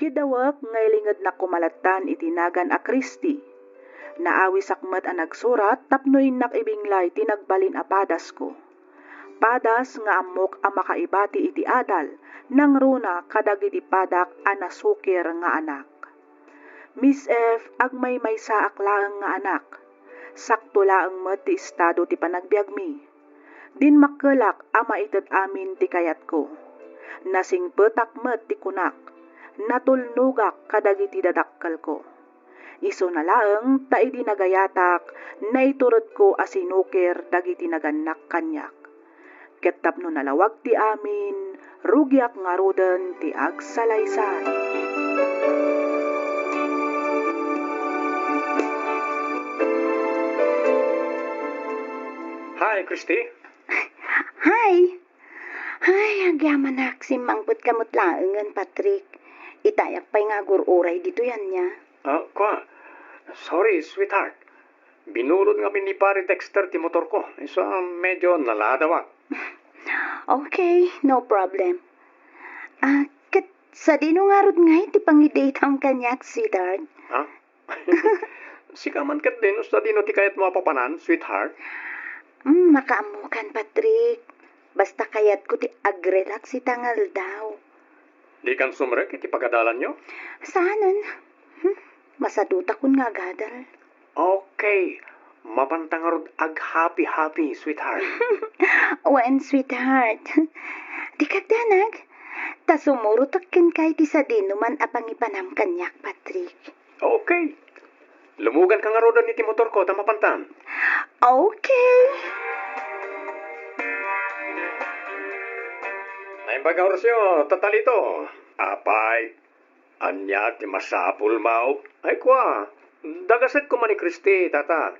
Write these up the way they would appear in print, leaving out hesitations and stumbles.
Idawak ngay lingad na kumalatan itinagan a Kristi. Naawi sakmet a nagsurat tapnoy nakibinglay tinagbalin a padas ko. Padas nga amok a makaibati iti adal nang runa kadagiti padak a nasukir nga anak. Miss F. agmay sa aklaang nga anak. Sakto laang met ti estado ti panagbiag mi. Din makkelak a maited amin ti kayat ko. Nasing petak met ti kunak. Natulnugak kadagiti dadakkel ko. Iso na laeng ta idi nagayatak na iturot ko asinukir dagiti naganak kanyak. Ket tapno nalawag ti amin, rugyak nga ruden ti agsalaysay. Hi, Christy. Hi! Ay, agyaman nak si mangput kamot laengan, Patrick. Itayak pa'y nga gururay dito yan niya. Sorry, sweetheart. Binulod nga ni pare Dexter ti motor ko. So, medyo naladawa. Okay, no problem. Kat sa dino nga rod nga iti pangidate ang kanyak, sweetheart. Ha? Sika man kat din, sa dino ti kayat mo apapanan, sweetheart. Makaamukan, Patrick. Basta kayat ko ti agrelax si tangal daw. Di kan sumrek iti pagadalan nyo? Saanan? Masaduta kun nga gadal. Okay. Mapantangarod happy, sweetheart. Wen, sweetheart. Di kagdanag. Ta sumurutak ken kay ti sa dinuman apang ipanam kanyak, Patrick. Okay. Lumugan ka nga rodan iti motor ko, tamapantan. Okay. Naimbaga orasyo, tatalito. Apay, anya ti masapul mao. Ay kwa, dagaset ko man ni Christy, tata.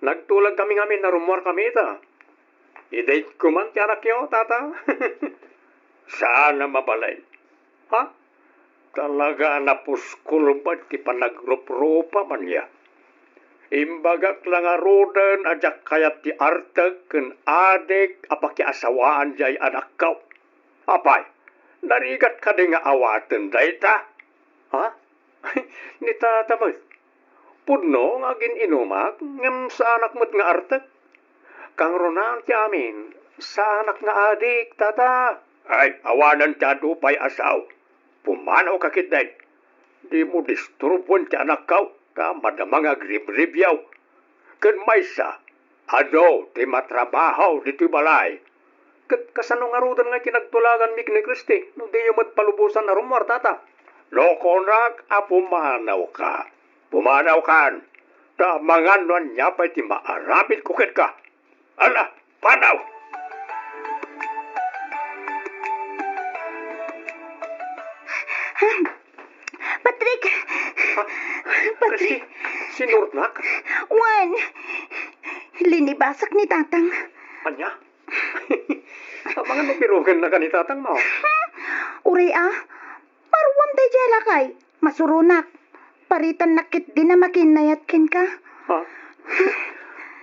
Nagtulag kami ngamin na rumor kami ita. I-date ko man ti anak nyo, tata. Sana mabalay. Ha? Talaga napuskul ba ti panagrup-rupa man niya. Imbagak lang arudan ajak kayat ti arteg ken adik apaki asawaan jay anak kau. Apay, narigat ka nga awaten dayta. Ha? Ni tata ba? Pudno nga gininumak ngem sa anak mo't nga arteg. Kang ronan ti amin, sa anak nga adik, tata. Ay, awanan ti adupay asaw. Pumanaw ka kitday. Di mo disturbon ti anak kau. Ka madamang agrib-ribyaw. Ken maysa, ti matrabahaw dito'y balay. Ket kasano nga rudan nga kinagtulagan mi ni Christy, no di yung palubusan na rumor, tata. Loko nak, pumanaw ka. Pumanaw kan. Ta manganon niya pa'y ti maarapit kukit ka. Ala, panaw! Patrick! Christy, sinurnak? Wan! Linibasak ni tatang. Anya? Mga napirugan na ka ni tatang mo. Uray Marwam day jela kay. Masurunak. Paritan nakit din na makinayat ken ka. Ha?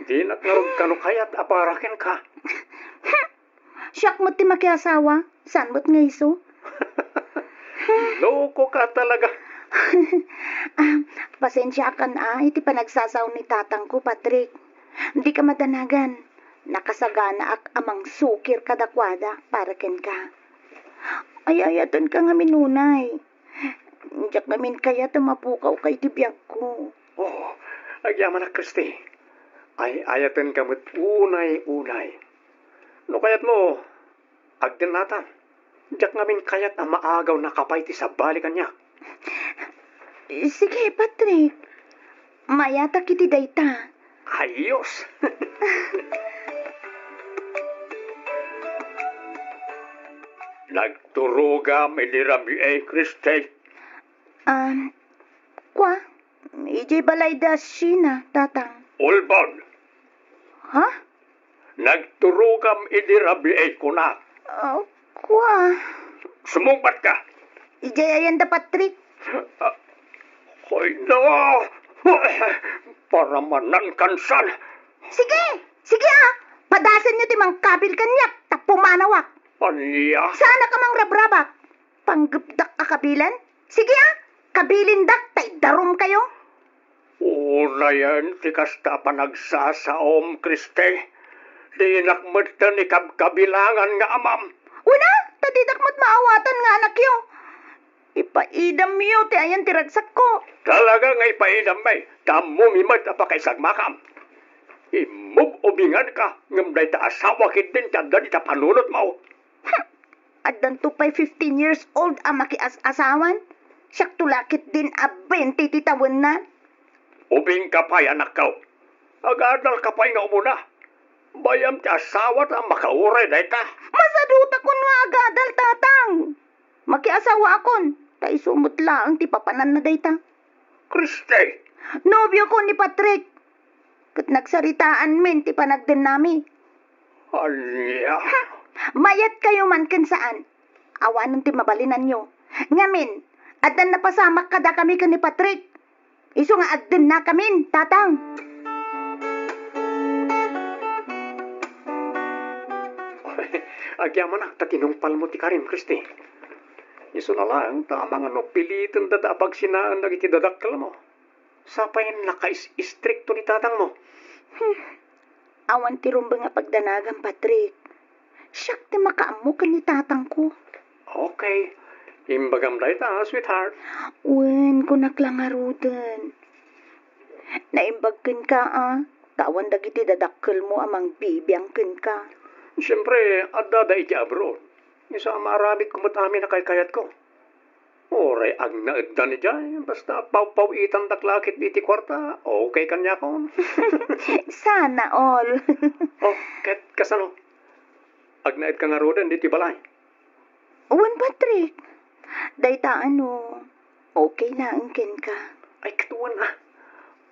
Di naklarog ka no kayat aparakin ka. Siyak mo't ti makiasawa. San mo't nga iso? Loko ka talaga. Pasensya ka na, iti panagsasaw ni tatang ko, Patrick. Hindi ka madanagan. Nakasagana ak amang sukir kadakwada para ken ka. Ayayatan ka nga minunay. Diyak namin kaya tamapukaw kay tibiyag ko. Oh, agyaman na Christy. Ay ayatan ka mo't unay-unay. No kayat mo, agdin natan. Diyak namin kayat ang maagaw na kapay ti sa balikan niya. Sige, Patrick. Mayata kiti dayta. Ayos! Nagturuga may nirami Christy. Kwa? Ijay balay da sina, tatang. Ulbon, Ha? nagturugam inirami kunak. Kwa? Sumumbat ka. Ijay ayan da, Patrick. Hoy no! Para manan kansan. Sige Padasan nyo timang kabil kanyak, tapumanawak. Anya? Sana ka mang rabrabak. Panggabdak ka kabilan? Sige kabilindak, tay darom kayo. Una yan, ti kasta panagsasaom, Kriste. Di nakmata ni kabilangan nga amam. Una, tadidakmat maawatan nga anak yo. Ipaidam yo, ti ayan tiragsak ko. Talaga nga ipaidam may, tamo mimat apakay sagmakam. Imub ubingan ka, ngamday ta asawa kit din kada di ta panunot mo. Addan to pa'y 15 years old ang makias-asawan. Siyak tulakit din a 20 titawan na. Ubing ka pa'y anak ka. Agadal ka pa'y nga umuna. Bayam ti asawa ta makauray day ta. Masaduta ko nga agadal tatang. Makiasawa akon. Tay sumot lang ti papanan na dayta. Kriste, Nobyo ko ni Patrick. Kat nagsaritaan men ti panagden nami. anya. Mayat kayo man ken saan. Awanon ti mabalinan nyo. Ngamin, adan napasamak kada kami ken ni Patrick. Iso nga agden na kamin, tatang. Agyaman na, tatinungpal mo ti Karim, Kriste. Iso na lang, tama nga no, pilitin dadapag sinaan na itidadakkel mo. Sapayin naka-istrikto ni tatang mo. Awan ti rumba nga pagdanagan, Patrick. Siyak ti makaamo ka ni tatang ko. Okay. Imbagam day ta, sweetheart. Wen, kunak lang arudan. Naimbagken ka Tawan dagiti dadakkel mo amang bibiyangken ka. Siyempre, adda da iti abroad. Isa marabit kumot amin na kayat ko. Oray, ag naedda ni Jay. Basta paw-pawitan daklakit iti kwarta. Okay kanya ko. Sana all. Oh, ket kasano? Ag naed ka nga rodan diti balay. Wen, Patrick. Dayta okay na ang ken ka. Ay, katuan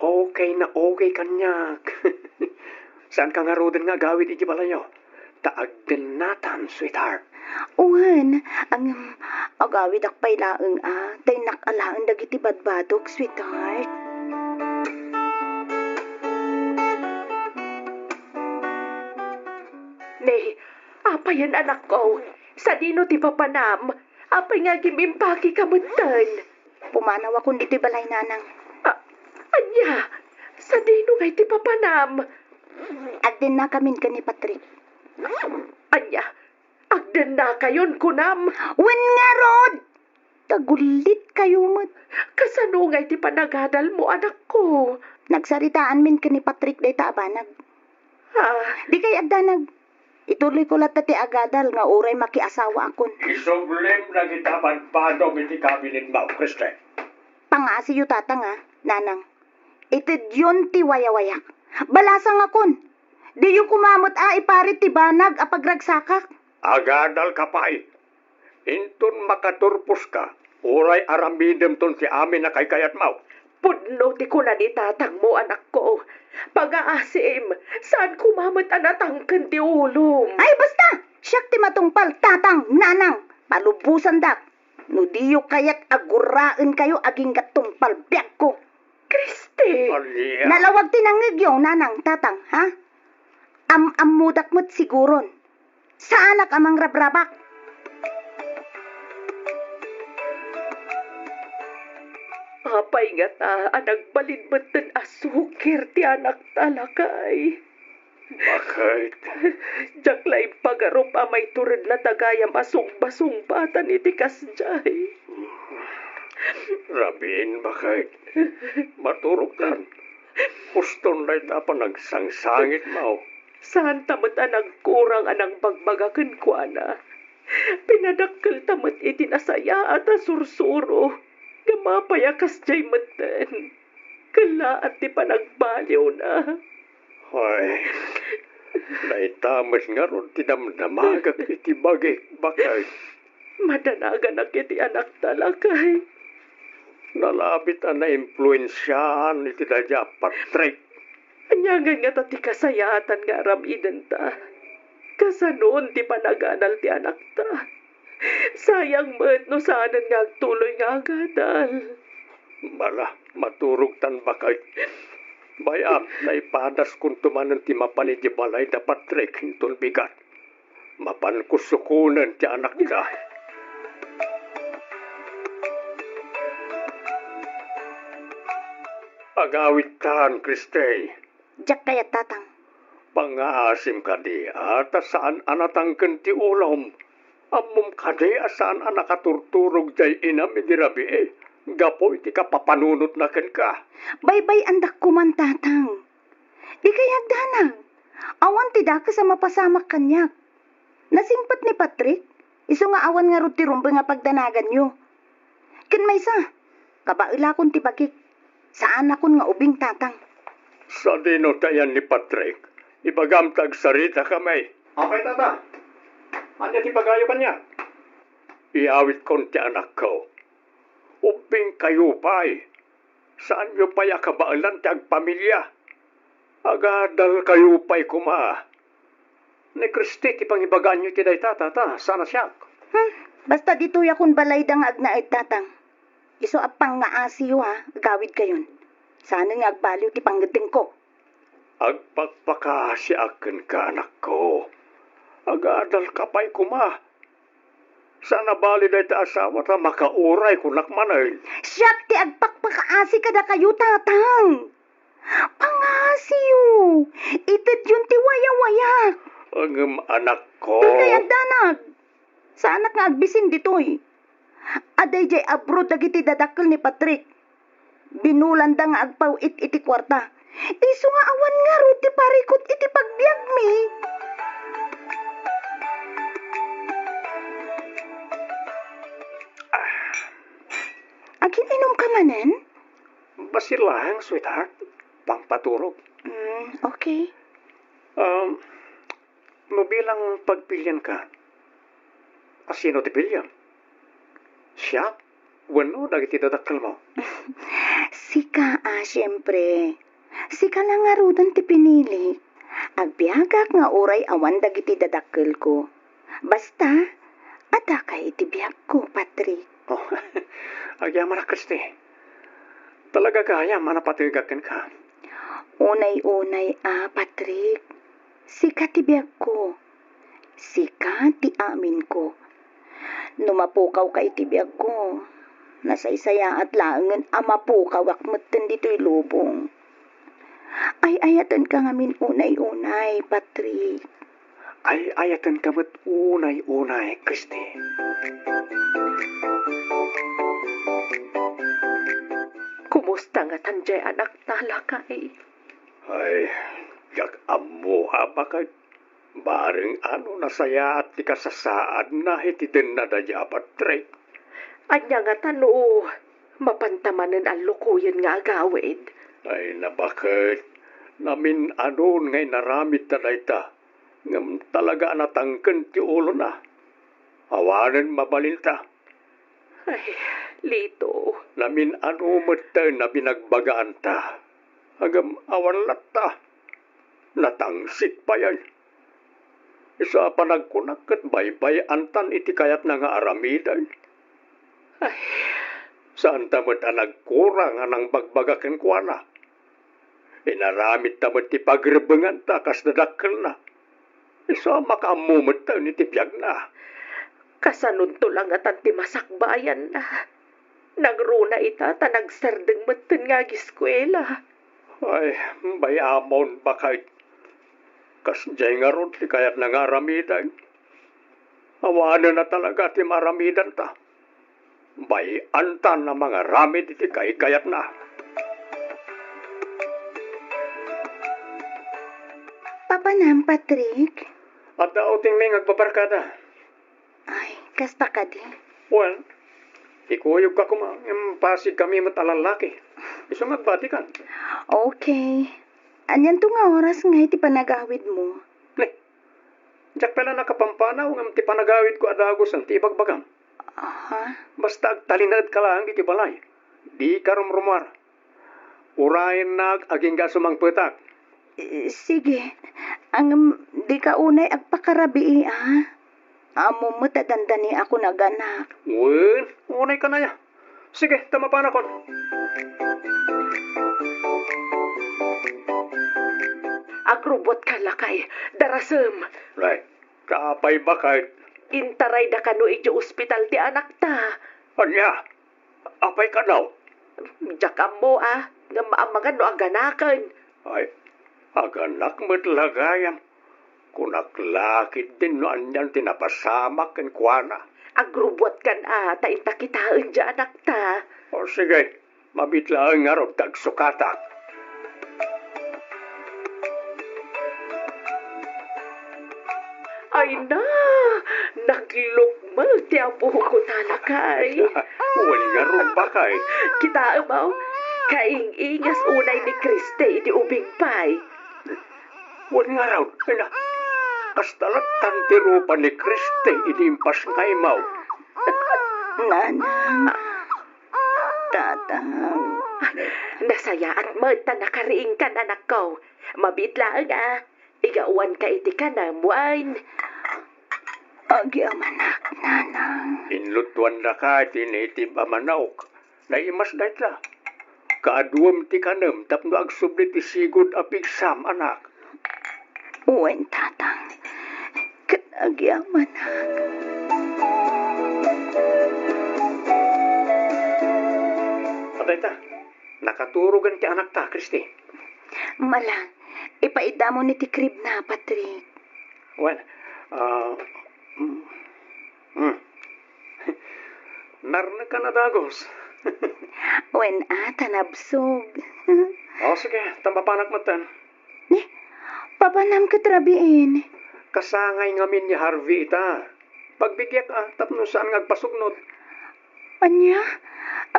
Okay na okay kanyak. Saan ka nga rodan nga gawit iti balayo? Taag din natan, sweetheart. Wen, ang agawid akpay laeng tay nakalaan dagiti badbadog, sweetheart. Nay, apayan anak ko. Sa dino ti papanam, apay nga gimimpaki kamuntan. Pumanaw akong dito'y balay nanang. Anya, sa dino nga ti papanam. Agden na kamin ka ni Patrick. Anya, agdan na kayon kunam. Wen nga, Rod! Tagulit kayo mat. Kasano nga ti panagadal mo anak ko. Nagsaritaan min ka ni Patrick day taabanag. Di kay agdanag. Ituloy ko lahat ti agadal nga uray makiasawa akon. Isublim na kita padpadong iti kabinet mo, Kriste. Pangasi yu tatang nanang. Itid yun ti waya-wayak. Balasang akon. Di yu kumamot iparit ti banag apagragsakak. Agadal ka pa Intun makaturpos ka. Uray aramidem ton si amin na kayat mo. Pudno ti kuna ni tatang mo anak ko. Pag-aasim, saan kumamot anatangkan ti ulong? Ay basta! Siyak ti matungpal, tatang, nanang. Palubusan dak. No diyo kayat aguraan kayo aging gatungpal biyak ko. Kriste! Alia. Nalawag tinangigyo, nanang, tatang, ha? Amudak mo't siguron. Sa anak amang rabrabak. Apay nga ta, anang balinbatan asukir ti anak talakay. Bakit? Jaklay pagarup amay turad na tagayam asong-basong-batan iti kasjay. Rabin, bakit? Maturog tan. Puston na ita nagsangsangit mo. Saan tamat anang kurang anang bagbagakan ko ana. Pinadakkel tamat iti nasaya at asursuro. Gamapayakas jay matan. Kala at ti panagbaliw na. Hoy, naitamas nga ron tinamdamagak iti bagay. Bakit? Madanagan na kiti anak talakay. Nalabit na influensyaan iti dadya Patrick. Anyangan nga ti kasayatan nga aramidan ta. Kasanoon ti panaganal ti anak ta. Sayang mat no saanan nga agtuloy nga agadal. Bala, maturog tan bakay. Bayam, naipadas kung tumanan ti mapaniti balay da Patrick hintun bigat. Mapan kusukunan ti anak ka. Agawit tan, Kriste. Jak kaya tatang. Pangaasim ka di at saan anatang kenti ulam. Amom ka di saan anakaturturog jay inam idirabi eh. Gapo iti ka papanunot na ken ka. Baybay andak ko man tatang. Di kayag danag. Awan ti daka sa mapasamak kanyak. Nasingpat ni Patrick. Iso nga awan nga ruti rumbe nga pagdanagan nyo. Ken may sa. Kabaila kon ti bagik. Saan akon nga ubing tatang. Sa dinotayan ni Patrick, ibagamtag sarita kamay. Apay tata, anya ti pagayo kanya. Iawit kon ti anak ko. Ubing kayo pa'y. Saan nyo pa'y akabaalan ti agpamilya? Agadal kayo pa'y kuma. Ni Kristi ti pangibagaan nyo ti day tata, sana siya. Basta dito yakon balay dang agnaid tatang. Iso apang nga asiyo ha, gawid kayon. Sana nga agbaliw ti panggating ko. Agpagpaka si akin ka anak ko. Agadal ka pa'y kuma. Sana bali day ta asawa ta makauray kunak manay. Siyak ti agpakpakaasi kada kayo tatang. Pangasiyo. Itit yun ti waya-wayak. Ang anak ko. Di kayag danag. Sa anak nga agbisin ditoy. Aday jay abroad dagiti dadakkel ni Patrick. Binulanda nga agpaw iti kwarta. Iso nga awan nga ro ti parikot iti pagbiag mi. Agin inom ka manen? Basilang, sweetheart. Pangpaturog. Okay. Mabilang pagpilyan ka. Asino ti pilyan? Siya? Wano, dagiti dadakkel mo. Sika syempre. Sika lang nga rudan ti pinili. Agbiagak nga oray awan dagiti dadakkel ko. Basta, ada kay iti biag ko, Patrick. Oh, agyaman na, Kristi. Talaga kaya manapatigakin ka. Unay-unay Patrick. Sika ti biag ko. Sika ti amin ko. Numapukaw ka iti biag ko. Nasaysaya at langan amapukaw akmeten dito'y lubong. Ay ayatan ka ngamin unay-unay, Patrick. Ay ayatan ka mat unay-unay, Kristi. Kumusta nga tanjay anak talakay? Ay, yak amuha bakit? Baring ano nasaya at di kasasaad na hititen na dadya, Patrick. Anya nga tano, mapantamanan ang lukuyan nga agawid. Ay na bakit? Namin anon ngay naramit na dayta. Ngam talaga natangken ti ulo na. Awanan mabalinta. Ay, Lito. Namin ano mata na binagbagaan ta. Agam awan latta. Natangsit pa yan. Isa pa nagkunak kat baybay antan iti kayat na nga aramidan. Ay, saan tamad nagkurang anang bagbagakin kwa na. Inaramit tamad ti pagrebengan ta kas dadakkel na. Isa makamumot ta ni ti biyag na. kasanod to lang at ti masakbayan na. Nagruna ita ta nagsardeng maten nga giskwela. Ay, bayamon bakit. Kas jay nga ron ti kayat na nga aramidan. Awanan na talaga ti maramidan ta. Bayantan na mga ramid iti kayat na. Papa nam, Patrick. At daw tingling agbabarkada. Ay, kasta ka di. Well, ikuyog ka kuma. Pasig kami matalalaki. Iso magbatikan. Okay. Anyan to nga oras nga iti panagawid mo. Diyak pala nakapampanaw ng ti panagawid ko adagos ang ti ibagbagam. Aha. Basta agtalinad ka lang iti balay. Di ka rumrumar. Urayin nag aging gasumang petak. Sige. Ang di ka unay agpakarabi Amo mo tadandani ako naganak. Wen, unay ka na ya. Sige, tama pa na kon. Agrobot ka lakay, darasem. Right. Kaapay bakit? Intaray da kano iti ospital ti anak ta. Anya, apay ka daw. Jakam mo nga maamangan no aganakan. Ay, aganak mo't lagayam. Kunaklakit din no anyan tinapasamak ken kuana. Agrubot kan tainta kitaan dyan anak ta. O sige, mabitlaan nga ron tagsukata. Ay na, naglukmal ti apo ko talakay. Wal nga ron ba kay? Kita mo, kaing-ingas unay ni Kriste di ubing pay. Wal nga raw. Ina, kastalat tantiro pa ni Kriste inimpas nga imaw. Nanang, tatang. Nasayaan mo ta nakariing ka anak ko. Mabitlaan Igauwan ka iti ka na muain. Agi amanak, nanang. Inlutuan na ka tinitib amanawk. Naimas na ita. Kaaduam ti kanam tapno agsubli ti sigod apigsam anak. Uwen, tatang. Agi amanak. Patay ta. Nakaturugan ti anak ta, Kristi. Malang, ipaida mo ni ti krib na, Patrick. Well, narna ka na dagos. Uwen, tanabsog. O sige, tambapanak matan. Papanam ka trabiin. Kasangay ngamin ni Harvey ita. Pagbigyak tapno saan ngagpasugnod. Anya,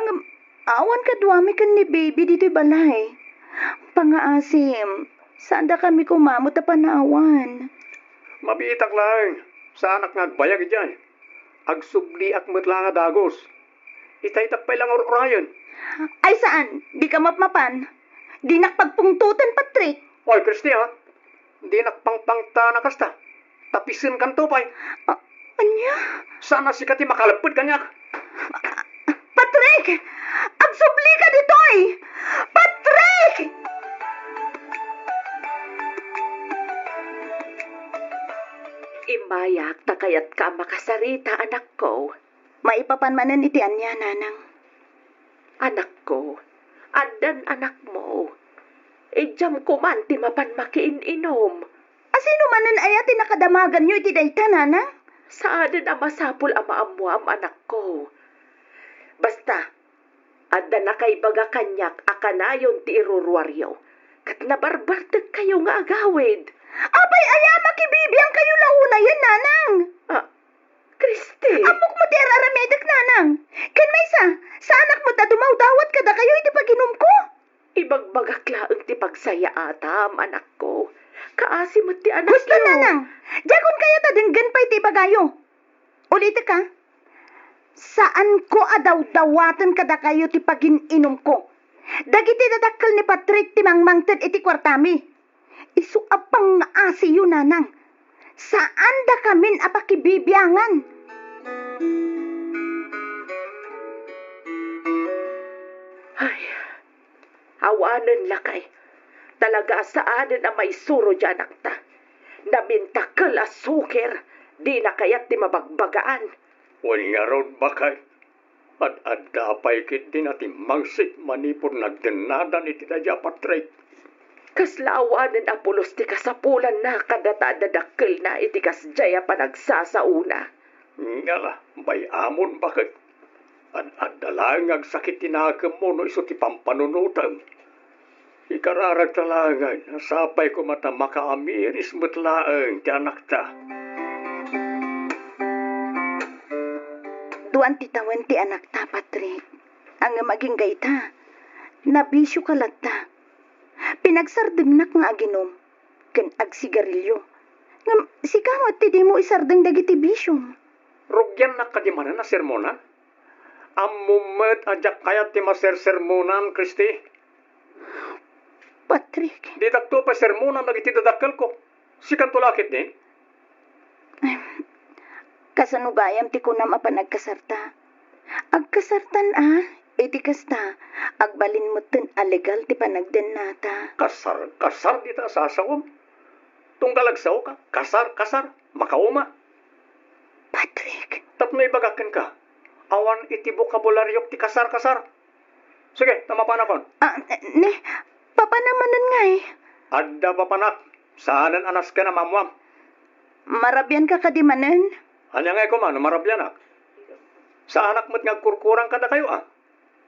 ang awan ka duwami kan ni baby dito'y balay. Pangaasim, saan da kami kumamot na panawan? Mabiitak lang. Sa anak ngagbayag dyan. Agsubli ak lang dagos. Itaitak pa lang orayan. Ay saan? Di ka mapmapan. Di nakpagpungtutan, Patrick. Oy, Kristi Di nakpangpangta na kasta. Tapisin kan tupay. Anya? Sana si Kati makalapod kanyak. Patrick! Agsubli ka dito'y! Patrick! Imayak ta kayat ka makasarita anak ko. Maipapanmanan iti anya, nanang. Anak ko, andan anak mo. Ijam ko man ti mapan makiin-inom. Asino manan aya tinakadamagan nyo iti dayta, nanang? Saadan ang masapul amaamuam anak ko. Basta, adda na kay baga kanyak akanayon ti irurwaryo. Kat nabarbartag kayo nga agawid. Abay, aya makibibiyang kayo launa yan, nanang. Kristi. Amok mo ti araramedak, nanang. Ken may sa anak mo ta dumawdawat kada kayo iti paginom ko. Ibagbagaklaan ti pagsaya atam, anak ko. Kaasi mo ti anak Gusto, yo. nanang. Diyagon kayo ta dinggan pa iti bagayo. Ulit ka. Saan ko adaw-dawatan kada kayo ti pagininom ko? Dagiti dadakkel ni Patrick ti mangmangted iti kwartami. Isu apang naasi yun, nanang. Saan da kamin apakibibiyangan? Ay, awanan lakay. Talaga saanan ang may suro dyan akta. Namintakal as suker, di na kayat ti mabagbagaan. Wala ron bakay. At adapay kit din ati mangsit manipon nagdenadan iti dadya Patrick. Kaslawanan apulos ti kasapulan na kadata-dadakkel na iti kasjaya panagsasauna. Ngala, bay amon bakit? At adalang agsakit tinagam mo no iso ti pampanunutan. Ikararag talaga, nasapay ko mata makaamiris matlaang ti anak ta. Duan titawan ti anak ta, Patrick. Ang maging gayta. Nabisyo kalagta. Pinagsardengnak nga aginom. Ken agsigarilyo. Ngam, sikamot ti di mo isardeng dagiti bisyom. Rugyan na kadimanan na sermonan. Amumet ajak kayat ti maser-sermonan, Kristi. Patrick, Di dakto pa sermonan dagiti dadakkel ko. Sikan tulakit din. kasanugayam ti kunam a panagkasarta. Agkasartan iti kasta, agbalin mo ten alegal ti panagden nata. Kasar dita sa asawam. Tunggalagsaw ka, kasar, makauma. Patrick, Tapno ibagakan ka. Awan iti bokabularyok ti kasar. Sige, tamapanakon. Ni, papanamanan nga eh. Adda papanak. Saanan anas ka na mamwam. Marabyan ka kadimanan. Anya nga ko man, marabyanak. Sa anak mo't nga kurkurang kada kayo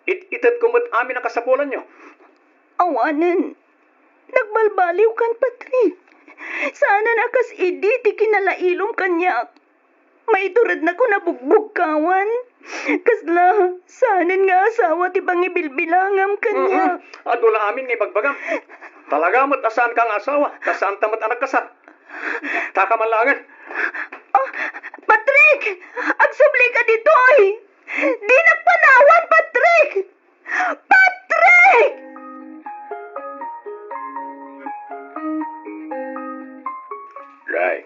Itad ko mo't amin ang kasapulan nyo. Awanan. Nagbalbaliw kan, Patrick. Sana nakas idi ti kinalailom kanya. Maiturad na ko nabugbog kawan. Kasla, sanan nga asawa ti bangibilbilangam kanya. Adula amin ngay bagbagam. Talaga mo't asan kang asawa, kasaan tamat anak kasat. Takamanlangan. Patrick! Agsubli ka ditoy! Di nagpanawan, Patrick! Patrick! Ray,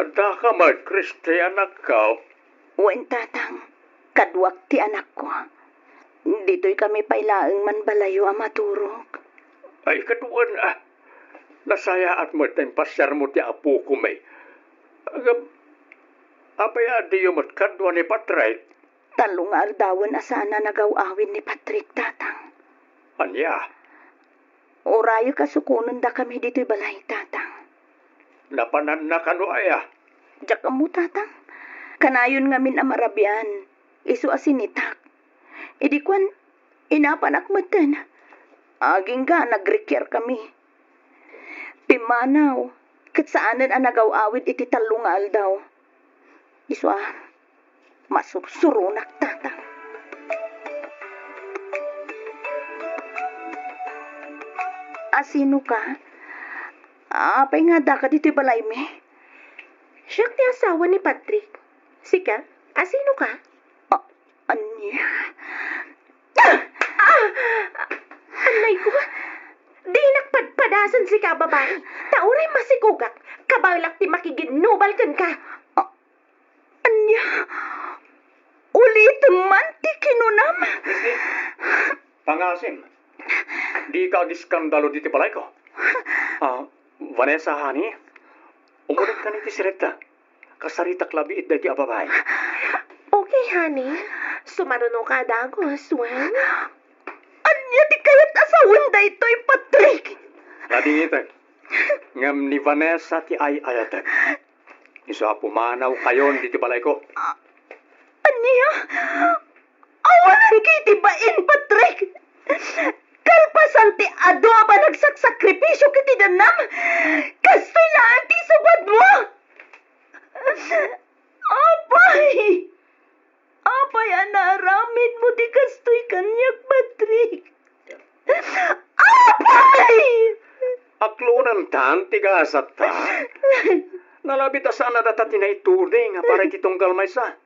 adda ka man, Kristi, anak ka. Wen tatang, kadwak ti anak ko. Dito'y kami pailaang man balayo ang maturog. Ay, katuan nasaya at mo tayong pasyar mo ti apo ko may. Apay adiyo mo't kadwa ni Patray. Talong aldawan asana nagawawin ni Patrick tatang. Anya, Orayo kasukunan da kami dito'y balay tatang. napanan na kano aya. Diyak mo tatang. Kanayon ngamin ang marabyan. Isu asinitak. Idikwan, inapanak matan. Aging ga, nagrekyar kami. Pimanaw, katsaanan ang nagawawid iti talungal daw. Iswa, masursurunak tatang. Asino ka? Apay nga da ka dito'y balay me. Siya ti asawa ni Patrick. Sika, asino ka? Anya? Anay ko, di nakpadpadasan si ka babae. Tauray masikugak, kabalak ti makiginubal kan ka. Anya? Ulit man ti kinunam. Pangasim, di ka giskandalo diti balay ko. Vanessa, honey, umulit ka ni ti sireta. Kasarita klabi it dati ababay. Okay, honey. Sumaruno ka dago, Swan. Anya ti kayat asawan da ito'y Patrick. Ladingitan, ngam ni Vanessa ti ay-ayatan. Isa pumanaw kayon diti balay ko. Anya? Awanan kay tibain, Patrick. Kalpasan ti ado ba nagsakripisyo kiti danam? Kastoy lang ti subad mo. Apay! Apay, anaramid mo di kastoy kanyak, Patrick. Apay! Aklunan tan, tigasat ta. Nalabit asan na data tinaituri nga para kitong galmay sa.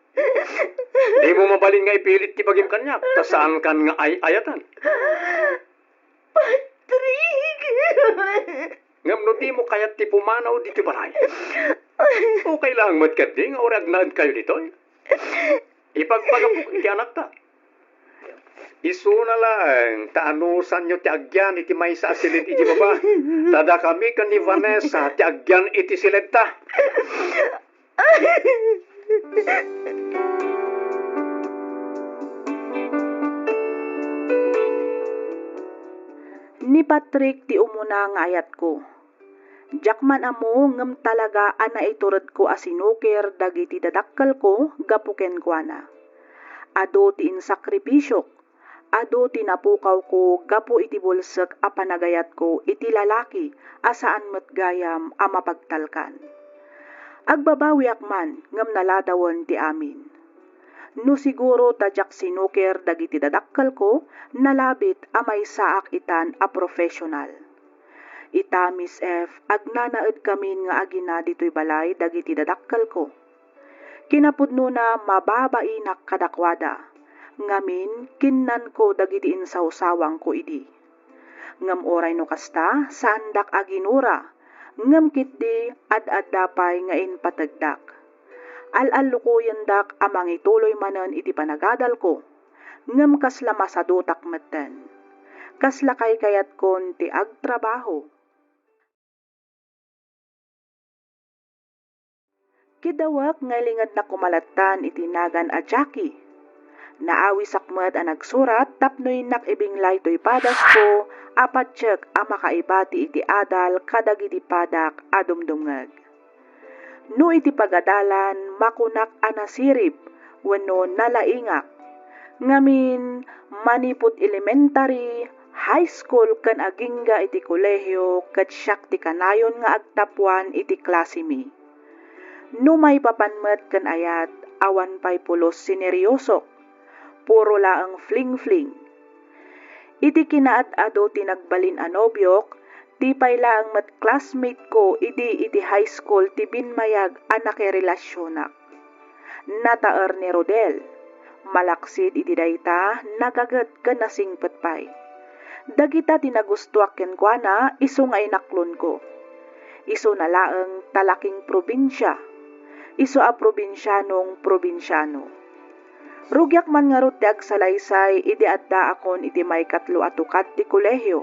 Di mo mabalin nga ipilit ti bagim kanyak, tasaan kan nga ay-ayatan. Patrick! Ngam no di mo kayat ti pumanaw diti balay. Okay lang matkat di nga oragnad kayo dito. Ipagpagapok iti anak ta. Isu na lang, taanusan nyo ti agyan iti may sa asilit iti baba. Tada kami kan ni Vanessa, ti agyan iti silit ta. Ni Patrick ti umuna nga ayat ko. Jakman amo ngem talaga ana iturad ko asinukir dagiti dadakkel ko gapuken ko ana. Ado ti insakripisyok, ado ti napukaw ko gapu iti bulsek a panagayat ko iti lalaki asaan met gayam a mapagtalkan. Agbabawi akman ngem naladawon ti amin. No siguro tadyak sinukir dagiti dadakkel ko nalabit a may saak itan a professional. Ita Miss F, agnanaed kamin nga agina dito'y balay dagiti dadakkel ko. Kinapudno na mababainak kadakwada. Ngamin, kinnan ko dagiti insawsawang ko idi. Ngam oray no kasta, sandak aginura. Ngam kitdi, ad-ad dapay nga inpatagdak. Al-alukuyan dak amang ituloy manen iti panagadal ko. Ngam kasla masadutak metten. Kasla kay kayat kon ti agtrabaho. Kidawak nga lingad na kumalatan itinagan a Jackie. Naawi sakmet ang nagsurat tapnoy nakibinglay to'y padas ko apat tiyek ang makaibati iti adal kadag iti padak adumdumngeg. No iti pagadalan makunak anasirip wenno nalaingak. Ngamin maniput elementary, high school ken agingga iti kolehiyo ket siak ti kanayon nga agtapwan iti klase mi. No may papanmet ken ayat awan pay pulos sineryosok. Puro laang fling-fling. Iti kinaat-ado tinagbalin a nobyok, ti pay laang met classmate ko iti high school ti binmayag anak relasyonak. Nataer ni Rodel. Malaksid iti dayta nagaget ken nasingpet pay. Dagita tinagustuak ken kuana isu nga inaklon ko. Isu na laeng talaking probinsya. Isu a probinsyanong probinsyano. Rugyak man nga rod ti agsalaysay iti adda akon iti may 3 a tukat ti kolehiyo.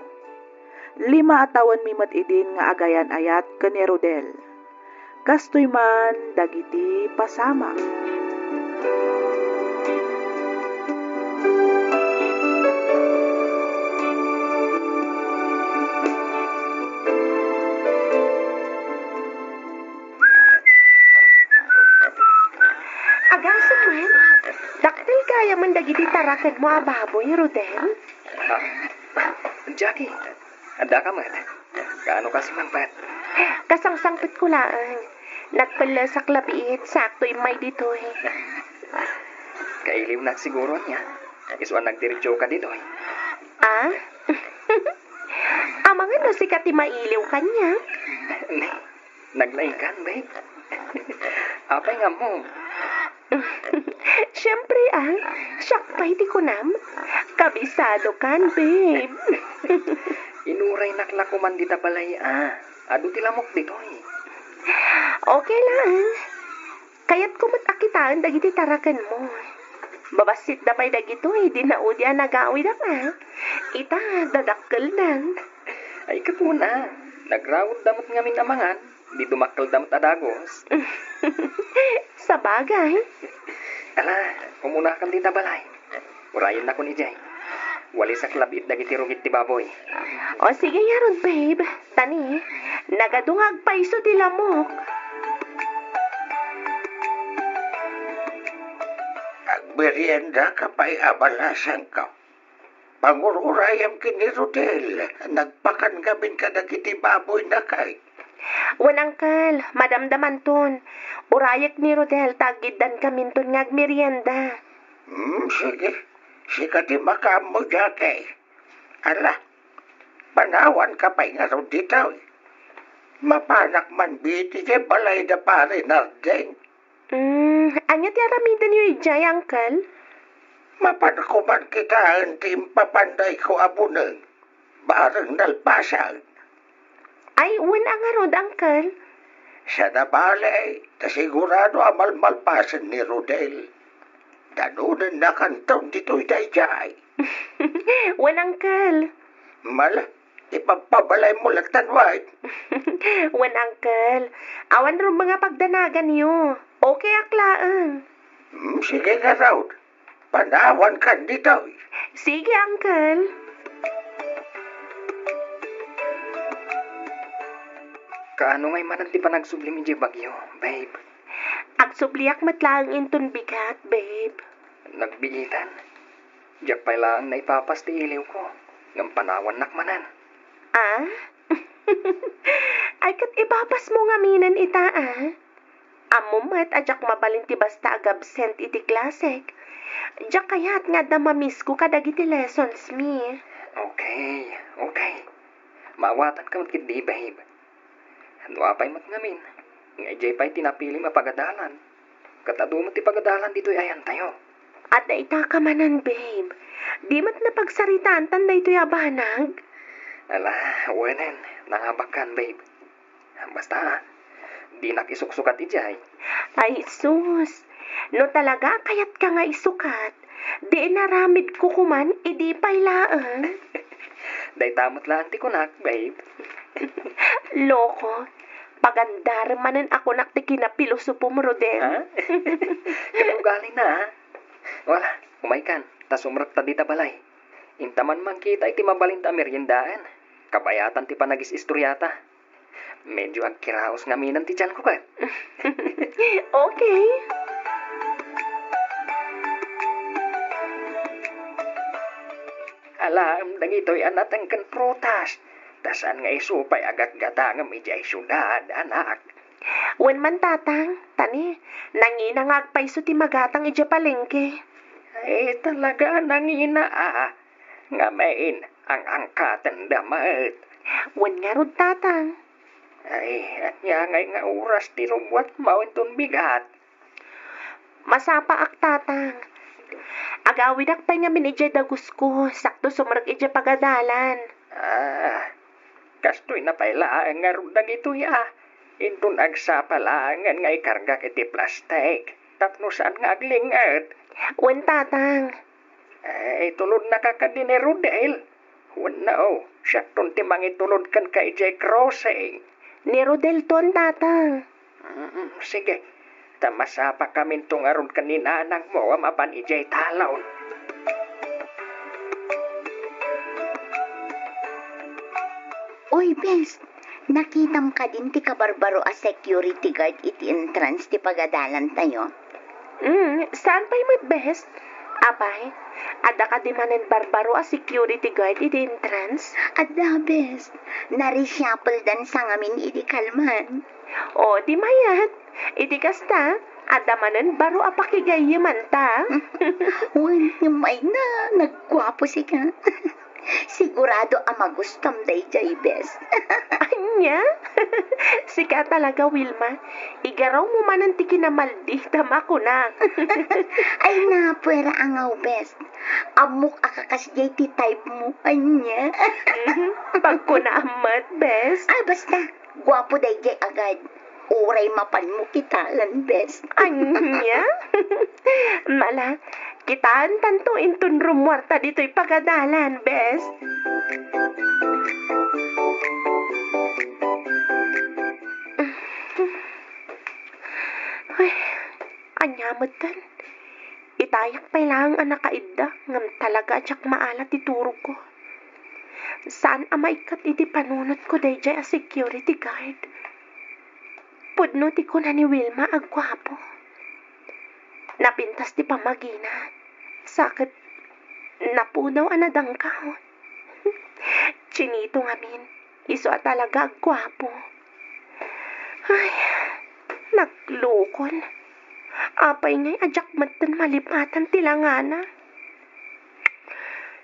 5 atawan mimet idin nga agayan ayat ken ni Rodel. Kastoy man dagiti pasama. Agasa man, daktil kaya man dagiti taraken mo ababoy, Rodel? Jackie, anda ka man. Kaano kasi man, Pat? Kasangsangpit ko laang. Nagpala sa klabit, sakto'y may dito eh. Kailiw na siguro niya. Isuan nagdiretso ka dito. Ah? Amang ano si Kati mailiw kanya? Naglaing kan, babe. Apay nga mo. Siyempre siyak pa'y di ko nam. Kabisado kan, babe. Inuray naklako man dita balay, Ado tilamok dito, Okay lang. Kaya't kumot akitaan dagiti tarakan mo. Babasit na pa'y dagito di naudya nag-awid ka. Ita, dadakkel nang. Ay kapuna. Nagrawod damot ngamin amangan. Di dumakkel damot adagos. Sa bagay. Ala, kumuna kan dita balay. Urayan na ko ni Jay. Wali sa klabit dagiti rugit ti baboy. O sige yaron, babe. Tani, nagadungag pa iso ti lamok. Agmerienda ka pa'y abalasan ka. Pangururayam kini Rodel. Nagpakan gamin ka dagiti baboy na kay. Wanangkal, madamdaman ton. Urayak ni Rodel tagiddan kaminton ngag merienda. Sige. Sika ti makamo Jackie. Ala, panawan ka pa'y nga ron dito. Mapanak man biti kay balay na pare nardeng. Anya ti aramidan yu ijay, Uncle? Mapanakuman kita ang timpapanday ko abuneng. Bareng nalpasan. Ay, wan ang arod, Uncle. Sa nabalay, tasigurado amal malpasan ni Rodel. Danunan na kantong dito'y dayjay. Wan, Uncle. Mala, ipapabalay mo lang tanway. Wan, Uncle. Awan rin mga pagdanagan niyo. Okay, aklaan. Sige nga raw. Panawan ka dito. Sige, Uncle. Kaano ngay manan ti panagsublim iti bagyo, babe? Agsubliak matlaang inton bigat, babe. Nagbigitan. Diyak pa'y lang na ipapas ti iliw ko. Ngam panawan nakmanan. Ay kat ibapas mo nga minan ita, Amo mat ajak mabalin ti basta agabsent iti klasek. Diyak kayat nga damamis ko kadag iti lessons mi. Okay. Maawatan ka matkid di, babe. Ano apay mat ngamin? Nga ijay pa'y tinapili mapagadalan. Katado mo ti pagadalan dito'y ayan tayo. At naita ka manan, babe. Di mat napagsaritaan tanday to'y abanag. Ala, wenen. Nangabakan, babe. Basta, di nakisuksukat ijay. Ay, sus. No talaga kayat ka nga isukat. Di naramid ko kuman, idi pailaan. Day tamot lang ti kunak, babe. Loko. Pagandar manan ako nakti kinapiloso po mo, Rodel. Kalugali na, Wala, Umaykan, tas umrak ta dita balay. Intaman man kita iti mabalin ta meriendaan. Kabayatan ti panagis istoryata. Medyo agkiraos nga minan ti tiyan ko ka. Okay. Alam, dagito'y anatang kan protas. Tasan nga isupay agak gata nga medya syudad, anak. Wen man tatang, tani, nanginangag pa iso ti magatang ija palengke. Ay, talaga nangina Nga main ang angkatan damat. Wen nga rod tatang. Ay, at ngay nga oras ti rumwat mawintun bigat. Masapa ak tatang. Agawid ak pa nga min ija dagus ko, sakto sumarag ija pagadalan. Kastoy na paila nga rudag ito Intun agsapalangan nga ikarga iti plastik. Tapno saan nga aglingat. Wen tatang. Ay, tulod na kakadine Rodel. Wano, siya ti mangitulod kan ka ijay crossing. Ni Rodel ton tatang. Sige, tamasapa kami itong aron kaninanang mo mapan ijay talaw. Oy, bes, nakitam ka din ti kabarbaro a security guard iti entrance ti pagadalan tayo. Saan pa'y mat best? Apay, ada ka di manen barbaro a security guard iti entrance? Adda, bes, nareshuffle dan sa ngamin iti kalman. O, di mayat. Iti kasta, ada manen baro a pakigayaman ta. Uy, may na, nagkwapo si ka. Sigurado ang magustom day jay, bes. Anya? Sika talaga, Wilma. Igaraw mo man ang tikinamaldi, tama ko na. Ay na, pwera angaw, bes. Amok akakas jay ti type mo, anya. Pag ko na amat, best. Ay, basta, gwapo day jay agad. Uray mapan mo kitalan, bes. Anya? Mala, kitaan tanto intun rumwarta dito'y pagadalan, best. Ay, anyamatan. Itayak pa lang ang nakaidda, ngam talaga atsak maalat ituro ko. Saan amaikat iti panunot ko day jay a security guard? Pudno ti ko na ni Wilma agwapo. Napintas ti pamagina. Sakit napunaw anadang ka. Chinito ngamin. Iso at talaga agwapo. Ay, naglukon. Apay ngay ajak matan malipatan tilangana.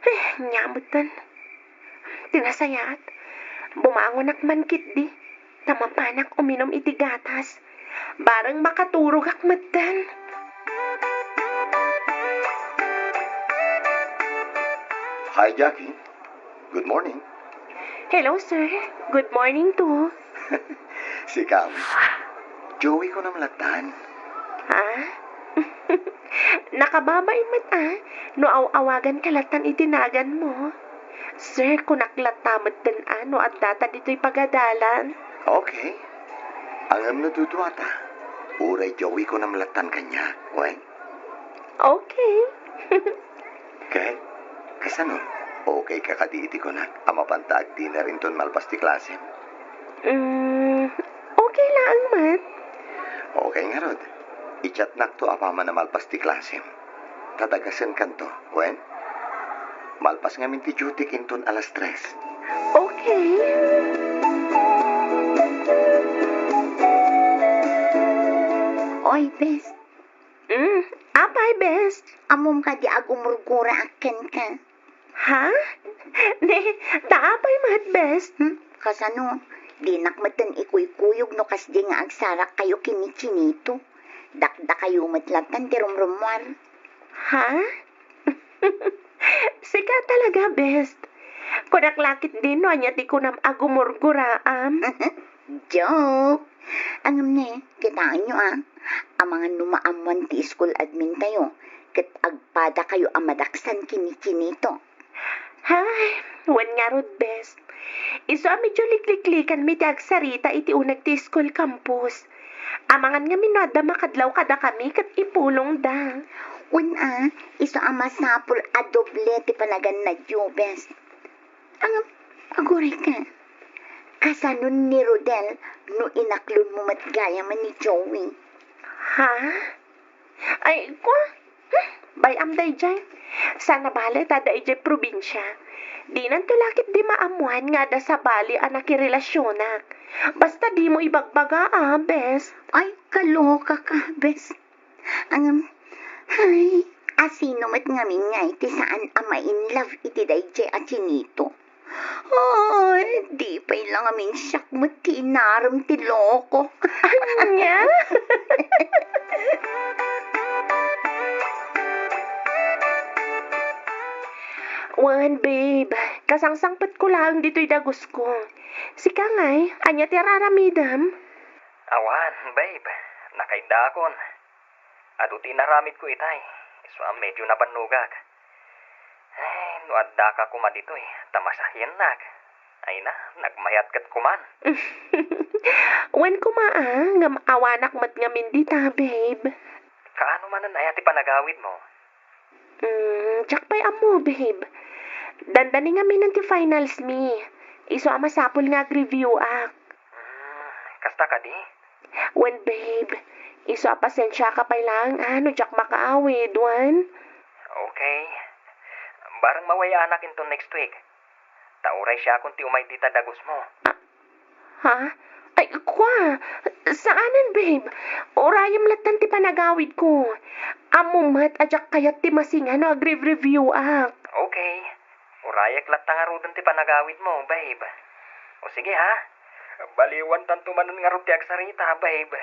Ay, nyamutan. Tinasayat. Bumangon akman kitdi. Tamapanak uminom iti gatas. Barang makaturog akmatan. Hi, Jackie. Good morning. Hello, sir. Good morning to. Si Cam. Joey ko na malatan. Ha? Nakababay man no awagan kalatan itinagan mo. Sir, kunaklat tamat din no at data dito'y pagadalan. Okay. Ang natutuwa ta. Uray Joey ko na malatan kanya. Why? Okay. Okay. Kasano? Okay kakadiiti ko na. Ama pantag di na rin ton malpas ti klase. Okay lang, Mat. Okay nga rod. I-chat nak to apama na malpas ti klase. Tatagasan kanto. When? Malpas nga min ti duty kinton alas 3. Okay. Oy, bes, Apay, best. amom ka di agumurgura aken ka. Ha? Ne, taapay mat, best. Kasano, di nakmatan ikuy-kuyog no kas di nga agsarak kayo kini-kinito. Dakda kayo matlatan ti rumrumuan. Ha? Sika talaga, best. Kunaklakit din no, anya ti kunam agumurguraam. Joke! Angam ne, kitaan nyo ang mga numaamuan ti school admin tayo. Kat agpada kayo ang madaksan kini-kinito. Hay, wan nga rod, best. Iso medyo likliklikan mi ti agsarita iti unag ti school campus. Amangan nga minada makadlaw kada kami kat ipulong da. Una, iso ang masapul a doblete panagan na Jubes. Ang aguray ka. Kasanon ni Rodel no inaklon mo matgaya man ni Joey. Ha? Ay, kwa? Bayam day jay. Sana bale tada ijay probinsya. Di nan tulakit di maamuan nga da sa bali anak relasyonak. Basta di mo ibagbaga bes. Ay, kaloka ka, bes. Ay, asino mat ngamin nga iti saan ama in love iti dayjay at sinito. Ay, di pa ilang amin siyak mo tinaram ti loko. Anya? Wan, babe. Kasangsangpat ko lang dito'y dagos ko. Sika nga'y, anya ti raramidam? Awan, babe. Nakaindakon. Adu tinaramid ko itay. So, medyo napanugag. Ay, nuadda ka kuma dito Tamasahyan nak. Ay na, nagmayat kat kuman. Wan nga maawanak mat ngamin dita, babe. Kaano manan ay ati panagawid mo? Tsak pa'y amo, babe. Dandani nga minanti finals mi. Iso ama sapol nga review ak. Kasta ka di? Wan, babe. Iso pasensya ka pa'y lang. Jak makaawid, wan. Okay. Barang mawaya anak into next week. Tauray siya kung ti umay dita dagos mo. Ha? Ay, kwa? Saanan, babe? Orayam latan ti panagawid ko. Amumat ajak kayat ti masingan no review ak. Okay. Urayak latang arudan ti panagawid mo, babe. O sige ha. Baliwan tanto manan nga rutiag sarita, babe.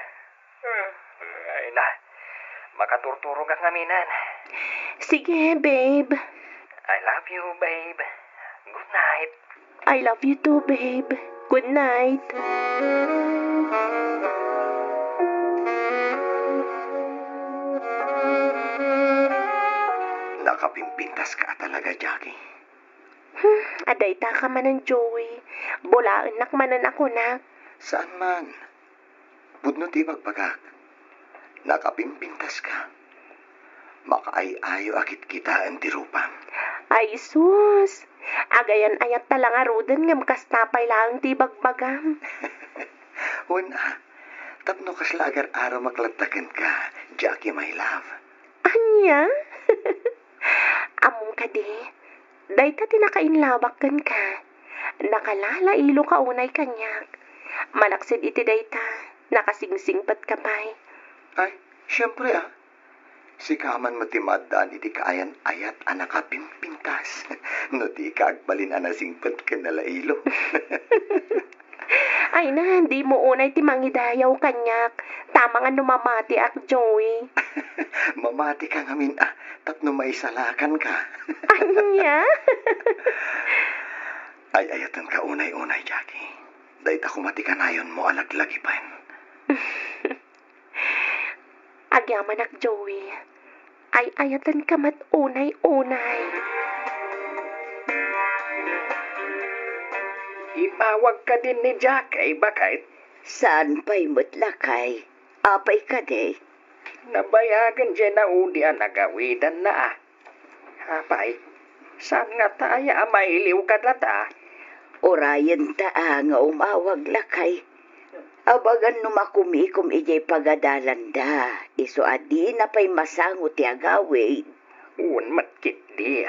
Ay na. Makaturturog ang aminan. Sige, babe. I love you, babe. Good night. I love you too, babe. Good night. Nakapimpintas ka talaga, Jackie. Aday ta ka manan, Joey. Bulaan nak manan ako, nak. Saan man? Budno ti magpagak. Nakapimpintas ka. Makaayayo akit kita ang tirupam. Ay, sus. Agayan ayat talang arudan ngam kastapay lang ti bagbagam. Una, tapno kaslagar araw maklatakan ka, Jackie, my love. Anya? Among ka di. Day ta tinakainlabakan ka. Nakalala ilo ka unay kanyak. Malaksid iti day ta. Nakasingsingpat ka pa'y. Ay, syempre Si kaman matimadaan iti kaayan ayat anakapimpintas. No di kaagbalin anasingpat ka nalailo. Ay na, hindi mo unay ti mangidayaw kanyak. Tama nga numamati ak, Joey. Mamati ka ngamin tapno maisalakan ka. Anya? Ay ayatan ka unay-unay, Jackie. Dahit ako matikanayon mo alaglagi pa. Agyaman ak, Joey. Ay ayatan ka mat unay-unay. Imawag ka din ni Jack, bakit? Saan pa'y mutlakay? Apay ka de. Nabayagan dyan na udi ang nagawidan na Apay, saan nga taya mailiw ka data? Orayan taa nga umawag lakay. Abagan numakumikom ijay pagadalan da. Iso adi na pa'y masangot ti agawid. Un matkit di